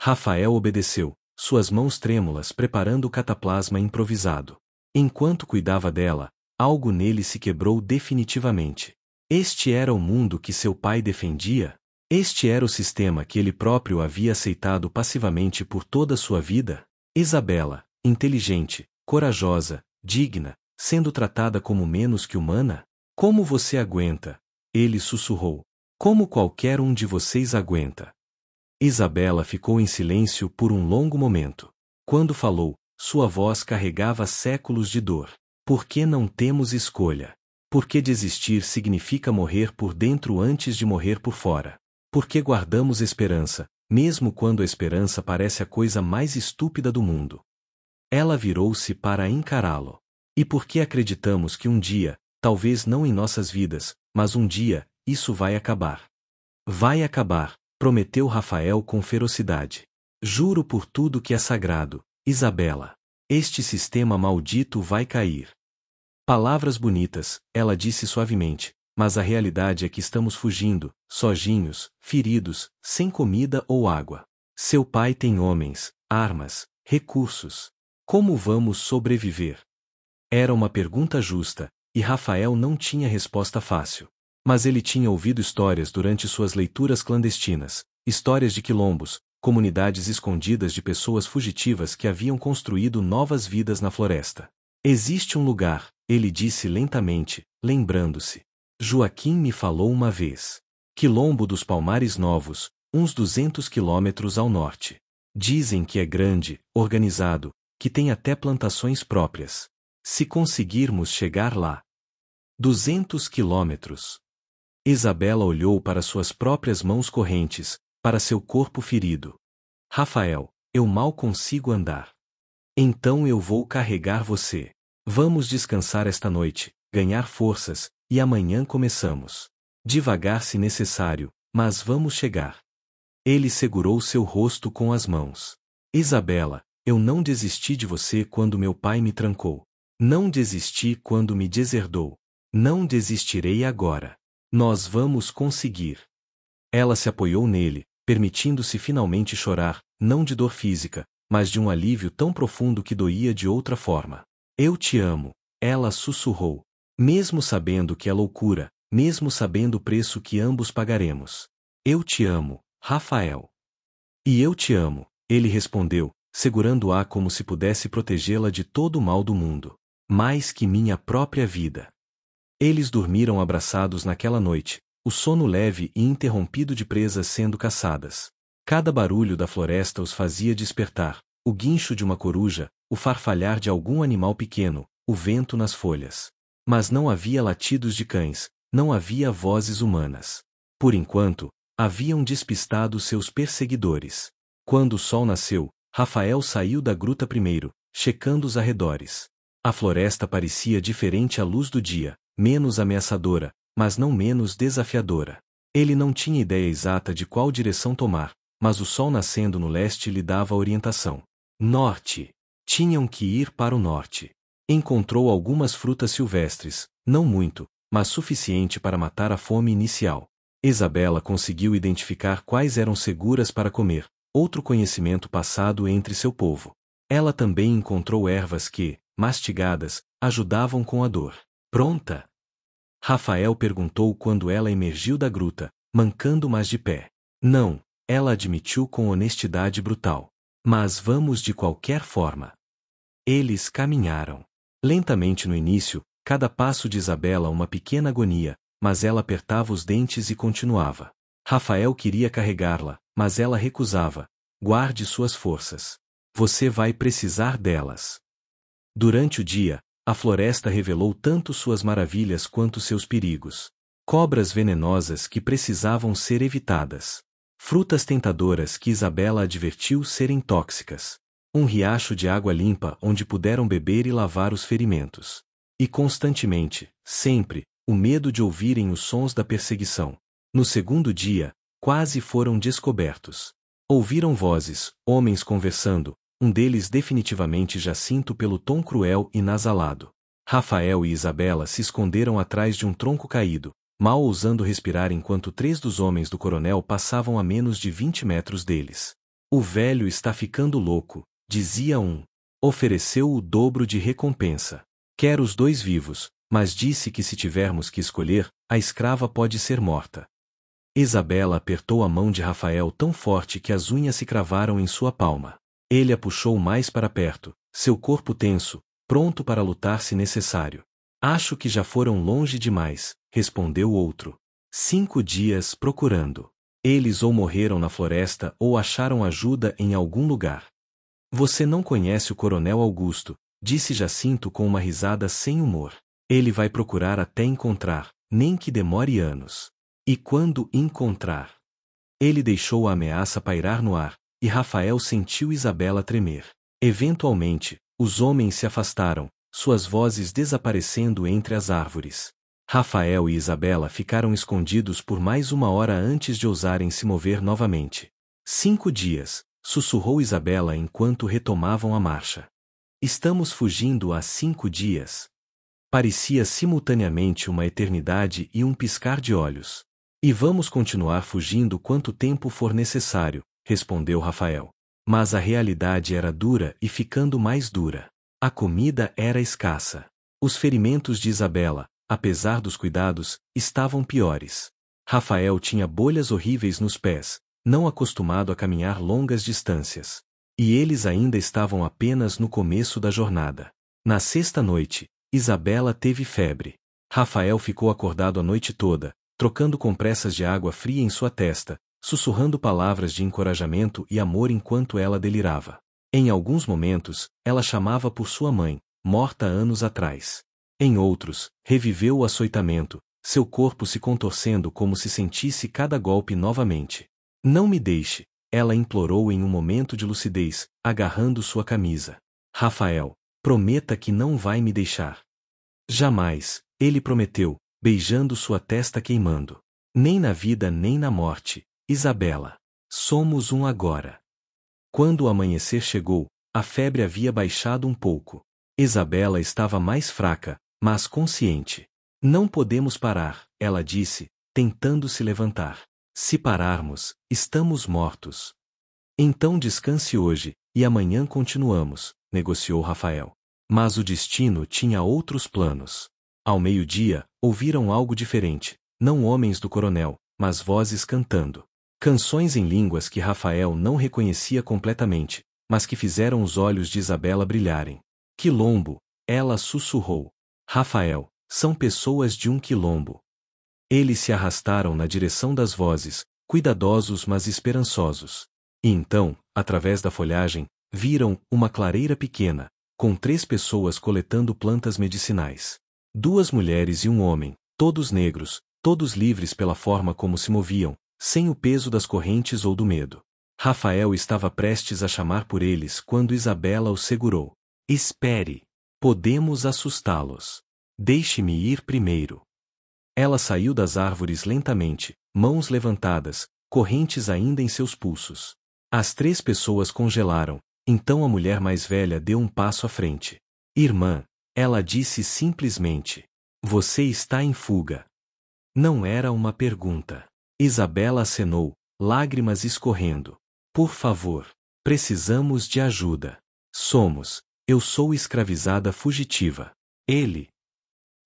S1: Rafael obedeceu, suas mãos trêmulas preparando o cataplasma improvisado. Enquanto cuidava dela, algo nele se quebrou definitivamente. Este era o mundo que seu pai defendia? Este era o sistema que ele próprio havia aceitado passivamente por toda sua vida? Isabela, inteligente, corajosa, digna, sendo tratada como menos que humana? Como você aguenta? Ele sussurrou. Como qualquer um de vocês aguenta. Isabela ficou em silêncio por um longo momento. Quando falou, sua voz carregava séculos de dor. Por que não temos escolha? Porque desistir significa morrer por dentro antes de morrer por fora. Porque guardamos esperança, mesmo quando a esperança parece a coisa mais estúpida do mundo. Ela virou-se para encará-lo. E porque acreditamos que um dia, talvez não em nossas vidas, mas um dia, isso vai acabar. Vai acabar, prometeu Rafael com ferocidade. Juro por tudo que é sagrado, Isabela. Este sistema maldito vai cair. Palavras bonitas, ela disse suavemente, mas a realidade é que estamos fugindo, sozinhos, feridos, sem comida ou água. Seu pai tem homens, armas, recursos. Como vamos sobreviver? Era uma pergunta justa, e Rafael não tinha resposta fácil. Mas ele tinha ouvido histórias durante suas leituras clandestinas, histórias de quilombos, comunidades escondidas de pessoas fugitivas que haviam construído novas vidas na floresta. Existe um lugar, ele disse lentamente, lembrando-se. Joaquim me falou uma vez. Quilombo dos Palmares Novos, uns 200 quilômetros ao norte. Dizem que é grande, organizado, que tem até plantações próprias. Se conseguirmos chegar lá. 200 quilômetros. Isabela olhou para suas próprias mãos correntes, para seu corpo ferido. Rafael, eu mal consigo andar. Então eu vou carregar você. Vamos descansar esta noite, ganhar forças, e amanhã começamos. Devagar se necessário, mas vamos chegar. Ele segurou seu rosto com as mãos. Isabela, Eu não desisti de você quando meu pai me trancou. Não desisti quando me deserdou. Não desistirei agora. Nós vamos conseguir. Ela se apoiou nele, permitindo-se finalmente chorar, não de dor física, mas de um alívio tão profundo que doía de outra forma. Eu te amo, ela sussurrou. Mesmo sabendo que é loucura, mesmo sabendo o preço que ambos pagaremos. Eu te amo, Rafael. E eu te amo, ele respondeu, segurando-a como se pudesse protegê-la de todo o mal do mundo. Mais que minha própria vida. Eles dormiram abraçados naquela noite, o sono leve e interrompido de presas sendo caçadas. Cada barulho da floresta os fazia despertar, o guincho de uma coruja, o farfalhar de algum animal pequeno, o vento nas folhas. Mas não havia latidos de cães, não havia vozes humanas. Por enquanto, haviam despistado seus perseguidores. Quando o sol nasceu, Rafael saiu da gruta primeiro, checando os arredores. A floresta parecia diferente à luz do dia, menos ameaçadora, mas não menos desafiadora. Ele não tinha ideia exata de qual direção tomar, mas o sol nascendo no leste lhe dava a orientação. Norte. Tinham que ir para o norte. Encontrou algumas frutas silvestres, não muito, mas suficiente para matar a fome inicial. Isabela conseguiu identificar quais eram seguras para comer, outro conhecimento passado entre seu povo. Ela também encontrou ervas que, mastigadas, ajudavam com a dor. Pronta? Rafael perguntou quando ela emergiu da gruta, mancando mas de pé. Não, ela admitiu com honestidade brutal. Mas vamos de qualquer forma. Eles caminharam. Lentamente no início, cada passo de Isabela uma pequena agonia, mas ela apertava os dentes e continuava. Rafael queria carregá-la, mas ela recusava. Guarde suas forças. Você vai precisar delas. Durante o dia, a floresta revelou tanto suas maravilhas quanto seus perigos. Cobras venenosas que precisavam ser evitadas. Frutas tentadoras que Isabela advertiu serem tóxicas. Um riacho de água limpa onde puderam beber e lavar os ferimentos. E constantemente, sempre, o medo de ouvirem os sons da perseguição. No segundo dia, quase foram descobertos. Ouviram vozes, homens conversando, um deles definitivamente Jacinto pelo tom cruel e nasalado. Rafael e Isabela se esconderam atrás de um tronco caído, mal ousando respirar enquanto 3 dos homens do coronel passavam a menos de 20 metros deles. O velho está ficando louco, dizia um. Ofereceu o dobro de recompensa. Quer os 2 vivos, mas disse que se tivermos que escolher, a escrava pode ser morta. Isabela apertou a mão de Rafael tão forte que as unhas se cravaram em sua palma. Ele a puxou mais para perto, seu corpo tenso, pronto para lutar se necessário. Acho que já foram longe demais, respondeu o outro. 5 dias procurando. Eles ou morreram na floresta ou acharam ajuda em algum lugar. Você não conhece o Coronel Augusto, disse Jacinto com uma risada sem humor. Ele vai procurar até encontrar, nem que demore anos. E quando encontrar? Ele deixou a ameaça pairar no ar, e Rafael sentiu Isabela tremer. Eventualmente, os homens se afastaram, suas vozes desaparecendo entre as árvores. Rafael e Isabela ficaram escondidos por mais 1 hora antes de ousarem se mover novamente. 5 dias, sussurrou Isabela enquanto retomavam a marcha. Estamos fugindo há 5 dias. Parecia simultaneamente uma eternidade e um piscar de olhos. E vamos continuar fugindo quanto tempo for necessário, respondeu Rafael. Mas a realidade era dura e ficando mais dura. A comida era escassa. Os ferimentos de Isabela, apesar dos cuidados, estavam piores. Rafael tinha bolhas horríveis nos pés, não acostumado a caminhar longas distâncias. E eles ainda estavam apenas no começo da jornada. Na 6ª noite, Isabela teve febre. Rafael ficou acordado a noite toda, trocando compressas de água fria em sua testa, sussurrando palavras de encorajamento e amor enquanto ela delirava. Em alguns momentos, ela chamava por sua mãe, morta anos atrás. Em outros, reviveu o açoitamento, seu corpo se contorcendo como se sentisse cada golpe novamente. Não me deixe, ela implorou em um momento de lucidez, agarrando sua camisa. Rafael, prometa que não vai me deixar. Jamais, ele prometeu, beijando sua testa queimando. Nem na vida nem na morte, Isabela. Somos um agora. Quando o amanhecer chegou, a febre havia baixado um pouco. Isabela estava mais fraca, mas consciente. Não podemos parar, ela disse, tentando se levantar. Se pararmos, estamos mortos. Então descanse hoje, e amanhã continuamos, negociou Rafael. Mas o destino tinha outros planos. Ao meio-dia, ouviram algo diferente, não homens do coronel, mas vozes cantando. Canções em línguas que Rafael não reconhecia completamente, mas que fizeram os olhos de Isabela brilharem. Quilombo, ela sussurrou. Rafael, são pessoas de um quilombo. Eles se arrastaram na direção das vozes, cuidadosos mas esperançosos. E então, através da folhagem, viram uma clareira pequena, com 3 pessoas coletando plantas medicinais. 2 mulheres e um homem, todos negros, todos livres pela forma como se moviam, sem o peso das correntes ou do medo. Rafael estava prestes a chamar por eles quando Isabela o segurou. Espere. Podemos assustá-los. Deixe-me ir primeiro. Ela saiu das árvores lentamente, mãos levantadas, correntes ainda em seus pulsos. As 3 pessoas congelaram, então a mulher mais velha deu um passo à frente. Irmã, ela disse simplesmente. Você está em fuga. Não era uma pergunta. Isabela acenou, lágrimas escorrendo. Por favor, precisamos de ajuda. Eu sou escravizada fugitiva. Ele.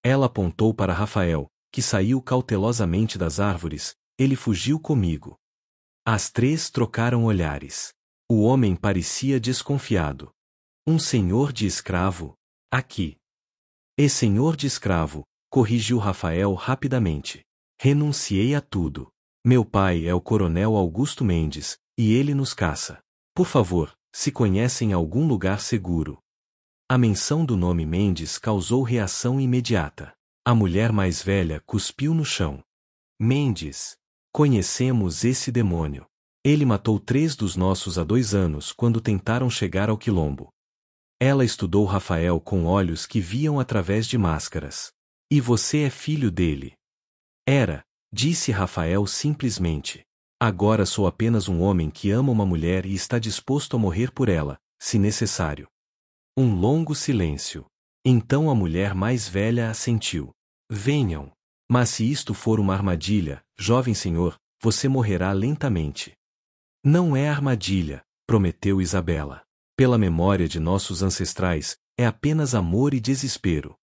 S1: Ela apontou para Rafael, que saiu cautelosamente das árvores, ele fugiu comigo. As 3 trocaram olhares. O homem parecia desconfiado. Um senhor de escravo? Aqui. E senhor de escravo, corrigiu Rafael rapidamente. Renunciei a tudo. Meu pai é o coronel Augusto Mendes, e ele nos caça. Por favor, se conhecem algum lugar seguro. A menção do nome Mendes causou reação imediata. A mulher mais velha cuspiu no chão. Mendes. Conhecemos esse demônio. Ele matou 3 dos nossos há 2 anos quando tentaram chegar ao quilombo. Ela estudou Rafael com olhos que viam através de máscaras. E você é filho dele? Era, disse Rafael simplesmente. Agora sou apenas um homem que ama uma mulher e está disposto a morrer por ela, se necessário. Um longo silêncio. Então a mulher mais velha assentiu. Venham. Mas se isto for uma armadilha, jovem senhor, você morrerá lentamente. Não é armadilha, prometeu Isabela. Pela memória de nossos ancestrais, é apenas amor e desespero.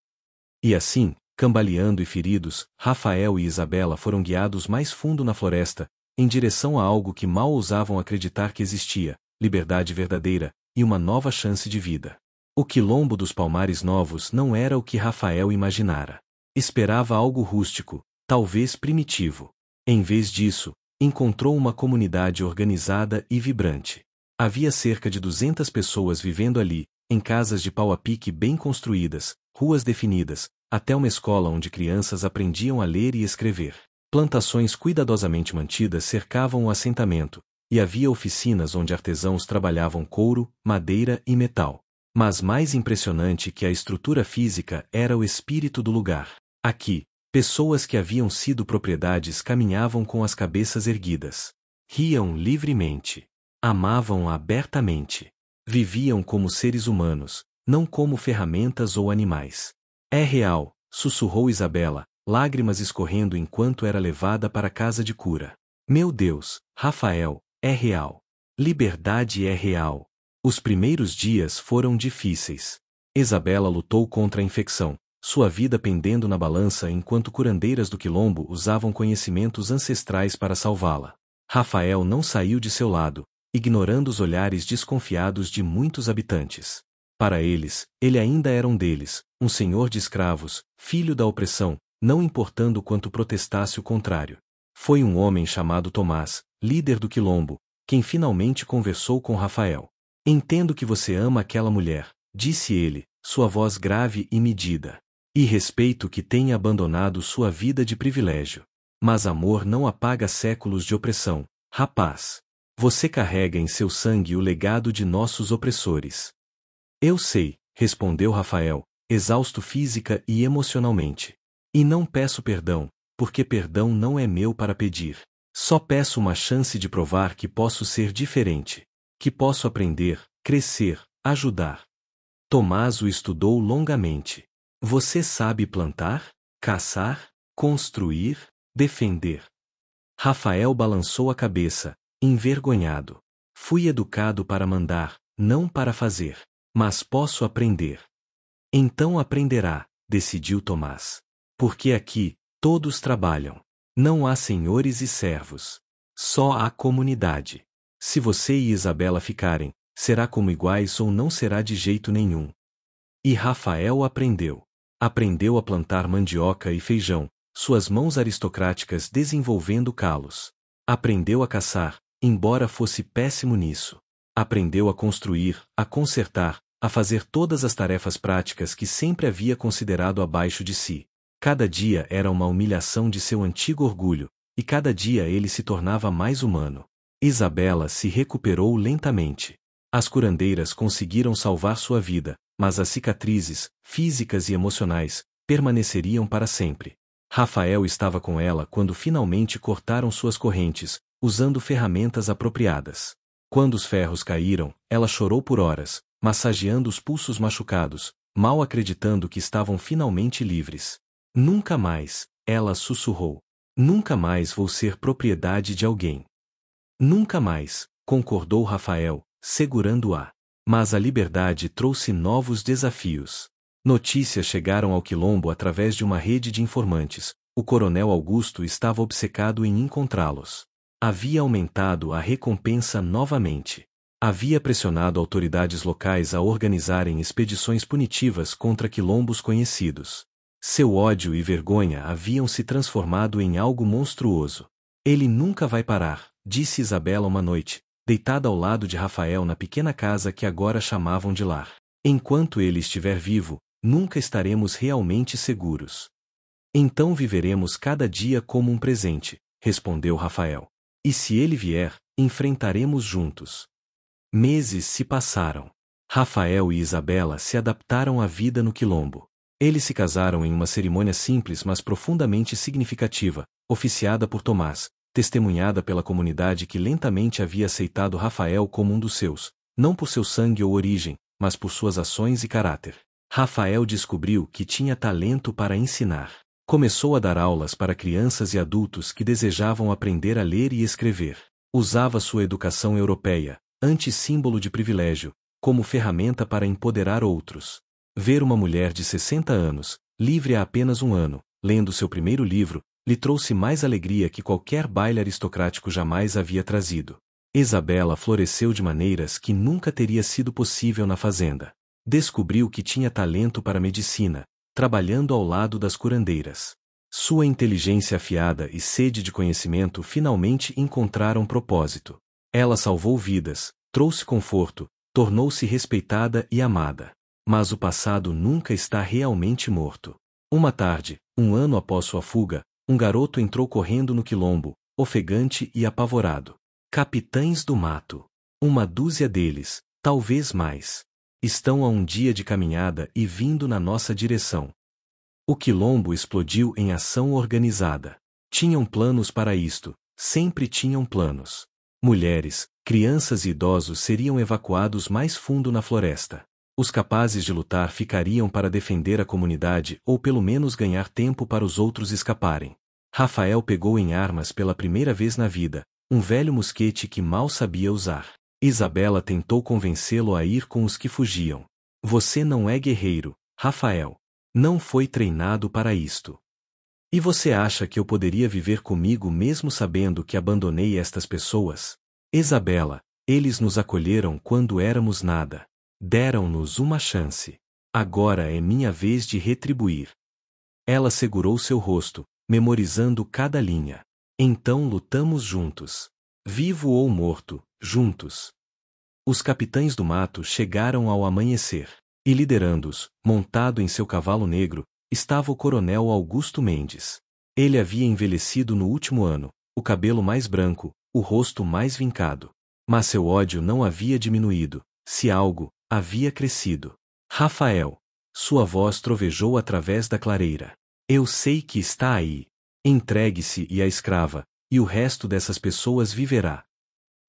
S1: E assim, cambaleando e feridos, Rafael e Isabela foram guiados mais fundo na floresta, em direção a algo que mal ousavam acreditar que existia, liberdade verdadeira, e uma nova chance de vida. O quilombo dos Palmares Novos não era o que Rafael imaginara. Esperava algo rústico, talvez primitivo. Em vez disso, encontrou uma comunidade organizada e vibrante. Havia cerca de 200 pessoas vivendo ali, em casas de pau a pique bem construídas, ruas definidas, até uma escola onde crianças aprendiam a ler e escrever. Plantações cuidadosamente mantidas cercavam o assentamento, e havia oficinas onde artesãos trabalhavam couro, madeira e metal. Mas mais impressionante que a estrutura física era o espírito do lugar. Aqui, pessoas que haviam sido propriedades caminhavam com as cabeças erguidas. Riam livremente. Amavam abertamente. Viviam como seres humanos, não como ferramentas ou animais. É real, sussurrou Isabela, lágrimas escorrendo enquanto era levada para a casa de cura. Meu Deus, Rafael, é real. Liberdade é real. Os primeiros dias foram difíceis. Isabela lutou contra a infecção, sua vida pendendo na balança enquanto curandeiras do quilombo usavam conhecimentos ancestrais para salvá-la. Rafael não saiu de seu lado, ignorando os olhares desconfiados de muitos habitantes. Para eles, ele ainda era um deles, um senhor de escravos, filho da opressão, não importando quanto protestasse o contrário. Foi um homem chamado Tomás, líder do quilombo, quem finalmente conversou com Rafael. Entendo que você ama aquela mulher, disse ele, sua voz grave e medida. E respeito que tenha abandonado sua vida de privilégio. Mas amor não apaga séculos de opressão, rapaz. Você carrega em seu sangue o legado de nossos opressores. Eu sei, respondeu Rafael, exausto física e emocionalmente. E não peço perdão, porque perdão não é meu para pedir. Só peço uma chance de provar que posso ser diferente. Que posso aprender, crescer, ajudar. Tomás o estudou longamente. Você sabe plantar, caçar, construir, defender. Rafael balançou a cabeça, envergonhado. Fui educado para mandar, não para fazer. Mas posso aprender. Então aprenderá, decidiu Tomás. Porque aqui, todos trabalham. Não há senhores e servos. Só há comunidade. Se você e Isabela ficarem, será como iguais ou não será de jeito nenhum. E Rafael aprendeu. Aprendeu a plantar mandioca e feijão, suas mãos aristocráticas desenvolvendo calos. Aprendeu a caçar, embora fosse péssimo nisso. Aprendeu a construir, a consertar, a fazer todas as tarefas práticas que sempre havia considerado abaixo de si. Cada dia era uma humilhação de seu antigo orgulho, e cada dia ele se tornava mais humano. Isabela se recuperou lentamente. As curandeiras conseguiram salvar sua vida, mas as cicatrizes, físicas e emocionais, permaneceriam para sempre. Rafael estava com ela quando finalmente cortaram suas correntes, usando ferramentas apropriadas. Quando os ferros caíram, ela chorou por horas, massageando os pulsos machucados, mal acreditando que estavam finalmente livres. Nunca mais, ela sussurrou. Nunca mais vou ser propriedade de alguém. Nunca mais, concordou Rafael, segurando-a. Mas a liberdade trouxe novos desafios. Notícias chegaram ao Quilombo através de uma rede de informantes. O coronel Augusto estava obcecado em encontrá-los. Havia aumentado a recompensa novamente. Havia pressionado autoridades locais a organizarem expedições punitivas contra quilombos conhecidos. Seu ódio e vergonha haviam se transformado em algo monstruoso. Ele nunca vai parar, disse Isabela uma noite, deitada ao lado de Rafael na pequena casa que agora chamavam de lar. Enquanto ele estiver vivo, nunca estaremos realmente seguros. Então viveremos cada dia como um presente, respondeu Rafael. E se ele vier, enfrentaremos juntos. Meses se passaram. Rafael e Isabela se adaptaram à vida no Quilombo. Eles se casaram em uma cerimônia simples mas profundamente significativa, oficiada por Tomás, testemunhada pela comunidade que lentamente havia aceitado Rafael como um dos seus, não por seu sangue ou origem, mas por suas ações e caráter. Rafael descobriu que tinha talento para ensinar. Começou a dar aulas para crianças e adultos que desejavam aprender a ler e escrever. Usava sua educação europeia, antissímbolo de privilégio, como ferramenta para empoderar outros. Ver uma mulher de 60 anos, livre há apenas um ano, lendo seu primeiro livro, lhe trouxe mais alegria que qualquer baile aristocrático jamais havia trazido. Isabela floresceu de maneiras que nunca teria sido possível na fazenda. Descobriu que tinha talento para medicina, trabalhando ao lado das curandeiras. Sua inteligência afiada e sede de conhecimento finalmente encontraram propósito. Ela salvou vidas, trouxe conforto, tornou-se respeitada e amada. Mas o passado nunca está realmente morto. Uma tarde, um ano após sua fuga, um garoto entrou correndo no Quilombo, ofegante e apavorado. Capitães do mato. Uma dúzia deles, talvez mais. Estão a um dia de caminhada e vindo na nossa direção. O Quilombo explodiu em ação organizada. Tinham planos para isto, sempre tinham planos. Mulheres, crianças e idosos seriam evacuados mais fundo na floresta. Os capazes de lutar ficariam para defender a comunidade ou pelo menos ganhar tempo para os outros escaparem. Rafael pegou em armas pela primeira vez na vida, um velho mosquete que mal sabia usar. Isabela tentou convencê-lo a ir com os que fugiam. Você não é guerreiro, Rafael. Não foi treinado para isto. E você acha que eu poderia viver comigo mesmo sabendo que abandonei estas pessoas? Isabela, eles nos acolheram quando éramos nada. Deram-nos uma chance. Agora é minha vez de retribuir. Ela segurou seu rosto, memorizando cada linha. Então lutamos juntos. Vivo ou morto, juntos. Os capitães do mato chegaram ao amanhecer. E liderando-os, montado em seu cavalo negro, estava o coronel Augusto Mendes. Ele havia envelhecido no último ano, o cabelo mais branco, o rosto mais vincado. Mas seu ódio não havia diminuído, se algo, havia crescido. Rafael. Sua voz trovejou através da clareira. Eu sei que está aí. Entregue-se e a escrava, e o resto dessas pessoas viverá.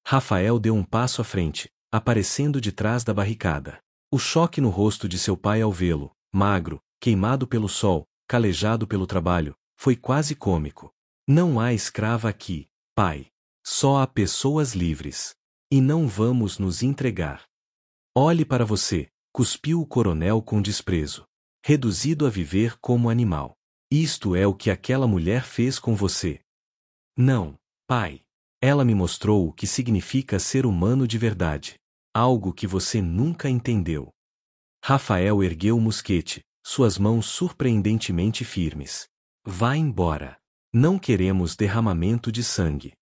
S1: Rafael deu um passo à frente, aparecendo de trás da barricada. O choque no rosto de seu pai ao vê-lo, magro, queimado pelo sol, calejado pelo trabalho, foi quase cômico. Não há escrava aqui, pai. Só há pessoas livres. E não vamos nos entregar. Olhe para você, cuspiu o coronel com desprezo. Reduzido a viver como animal. Isto é o que aquela mulher fez com você. Não, pai. Ela me mostrou o que significa ser humano de verdade. Algo que você nunca entendeu. Rafael ergueu o mosquete, suas mãos surpreendentemente firmes. Vá embora. Não queremos derramamento de sangue.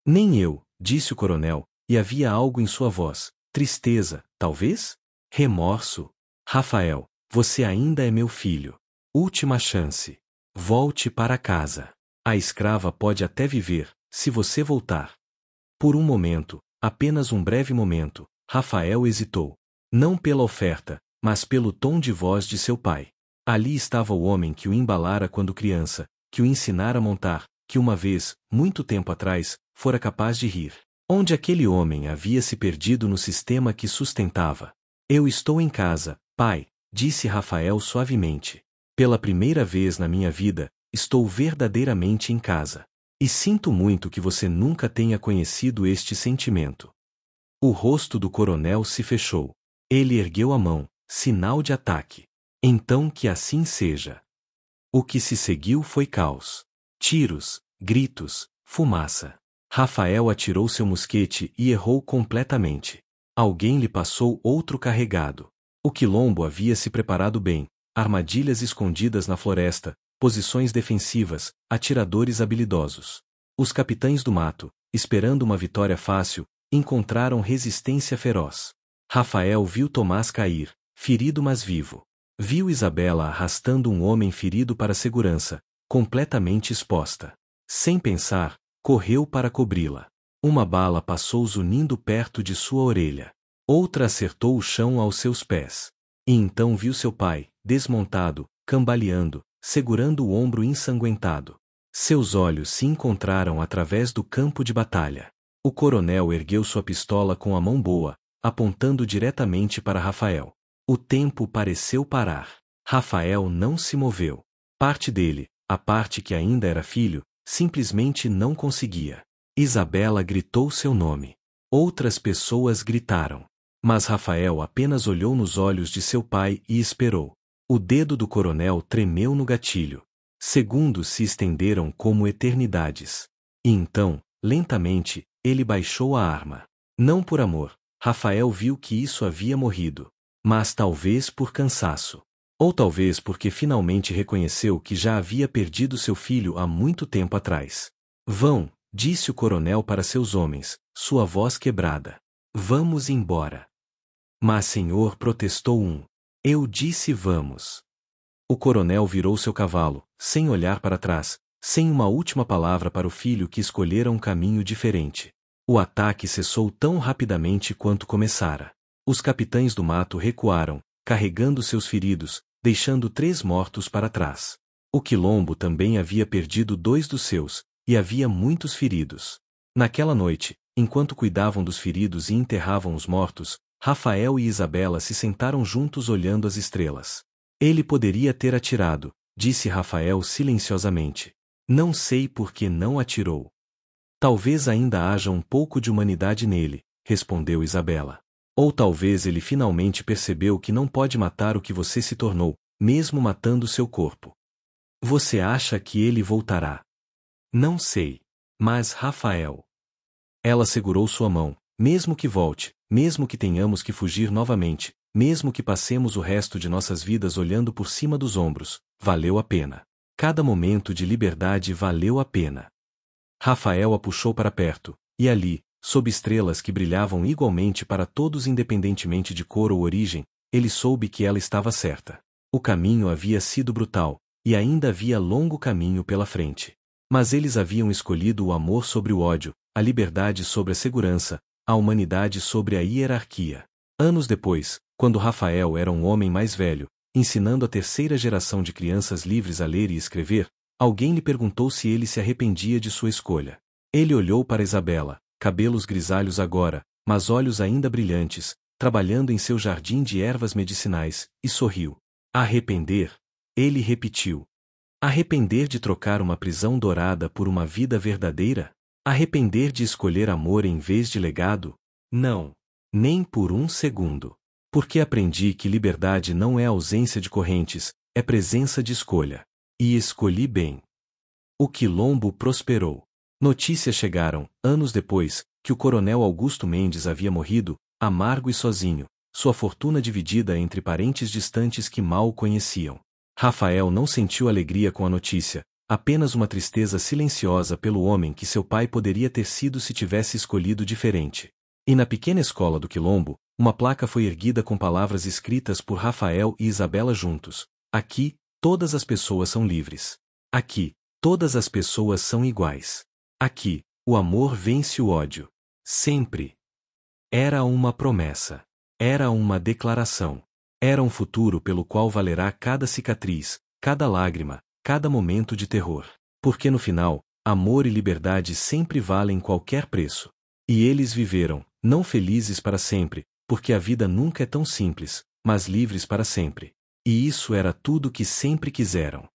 S1: Nem eu, disse o coronel, e havia algo em sua voz. Tristeza, talvez? Remorso. Rafael, você ainda é meu filho. Última chance. Volte para casa. A escrava pode até viver, se você voltar. Por um momento, apenas um breve momento, Rafael hesitou. Não pela oferta, mas pelo tom de voz de seu pai. Ali estava o homem que o embalara quando criança, que o ensinara a montar, que uma vez, muito tempo atrás, fora capaz de rir. Onde aquele homem havia se perdido no sistema que sustentava. Eu estou em casa, pai, disse Rafael suavemente. Pela primeira vez na minha vida, estou verdadeiramente em casa. E sinto muito que você nunca tenha conhecido este sentimento. O rosto do coronel se fechou. Ele ergueu a mão, sinal de ataque. Então que assim seja. O que se seguiu foi caos. Tiros, gritos, fumaça. Rafael atirou seu mosquete e errou completamente. Alguém lhe passou outro carregado. O quilombo havia se preparado bem, armadilhas escondidas na floresta, posições defensivas, atiradores habilidosos. Os capitães do mato, esperando uma vitória fácil, encontraram resistência feroz. Rafael viu Tomás cair, ferido mas vivo. Viu Isabela arrastando um homem ferido para a segurança, completamente exposta. Sem pensar, correu para cobri-la. Uma bala passou zunindo perto de sua orelha. Outra acertou o chão aos seus pés. E então viu seu pai, desmontado, cambaleando, segurando o ombro ensanguentado. Seus olhos se encontraram através do campo de batalha. O coronel ergueu sua pistola com a mão boa, apontando diretamente para Rafael. O tempo pareceu parar. Rafael não se moveu. Parte dele, a parte que ainda era filho, simplesmente não conseguia. Isabela gritou seu nome. Outras pessoas gritaram. Mas Rafael apenas olhou nos olhos de seu pai e esperou. O dedo do coronel tremeu no gatilho. Segundos se estenderam como eternidades. E então, lentamente, ele baixou a arma. Não por amor. Rafael viu que isso havia morrido. Mas talvez por cansaço. Ou talvez porque finalmente reconheceu que já havia perdido seu filho há muito tempo atrás. Vão, disse o coronel para seus homens, sua voz quebrada. Vamos embora. Mas senhor, protestou um. Eu disse vamos. O coronel virou seu cavalo, sem olhar para trás, sem uma última palavra para o filho que escolhera um caminho diferente. O ataque cessou tão rapidamente quanto começara. Os capitães do mato recuaram, carregando seus feridos, deixando 3 mortos para trás. O quilombo também havia perdido 2 dos seus, e havia muitos feridos. Naquela noite, enquanto cuidavam dos feridos e enterravam os mortos, Rafael e Isabela se sentaram juntos olhando as estrelas. Ele poderia ter atirado, disse Rafael silenciosamente. Não sei por que não atirou. Talvez ainda haja um pouco de humanidade nele, respondeu Isabela. Ou talvez ele finalmente percebeu que não pode matar o que você se tornou, mesmo matando seu corpo. Você acha que ele voltará? Não sei. Mas Rafael. Ela segurou sua mão. Mesmo que volte, mesmo que tenhamos que fugir novamente, mesmo que passemos o resto de nossas vidas olhando por cima dos ombros, valeu a pena. Cada momento de liberdade valeu a pena. Rafael a puxou para perto, e ali, sob estrelas que brilhavam igualmente para todos independentemente de cor ou origem, ele soube que ela estava certa. O caminho havia sido brutal, e ainda havia longo caminho pela frente. Mas eles haviam escolhido o amor sobre o ódio, a liberdade sobre a segurança, a humanidade sobre a hierarquia. Anos depois, quando Rafael era um homem mais velho, ensinando a terceira geração de crianças livres a ler e escrever, alguém lhe perguntou se ele se arrependia de sua escolha. Ele olhou para Isabela, cabelos grisalhos agora, mas olhos ainda brilhantes, trabalhando em seu jardim de ervas medicinais, e sorriu. Arrepender? Ele repetiu. Arrepender de trocar uma prisão dourada por uma vida verdadeira? Arrepender de escolher amor em vez de legado? Não. Nem por um segundo. Porque aprendi que liberdade não é ausência de correntes, é presença de escolha. E escolhi bem. O quilombo prosperou. Notícias chegaram, anos depois, que o coronel Augusto Mendes havia morrido, amargo e sozinho, sua fortuna dividida entre parentes distantes que mal o conheciam. Rafael não sentiu alegria com a notícia, apenas uma tristeza silenciosa pelo homem que seu pai poderia ter sido se tivesse escolhido diferente. E na pequena escola do Quilombo, uma placa foi erguida com palavras escritas por Rafael e Isabela juntos. Aqui, todas as pessoas são livres. Aqui, todas as pessoas são iguais. Aqui, o amor vence o ódio. Sempre. Era uma promessa. Era uma declaração. Era um futuro pelo qual valerá cada cicatriz, cada lágrima, cada momento de terror. Porque no final, amor e liberdade sempre valem qualquer preço. E eles viveram, não felizes para sempre, porque a vida nunca é tão simples, mas livres para sempre. E isso era tudo que sempre quiseram.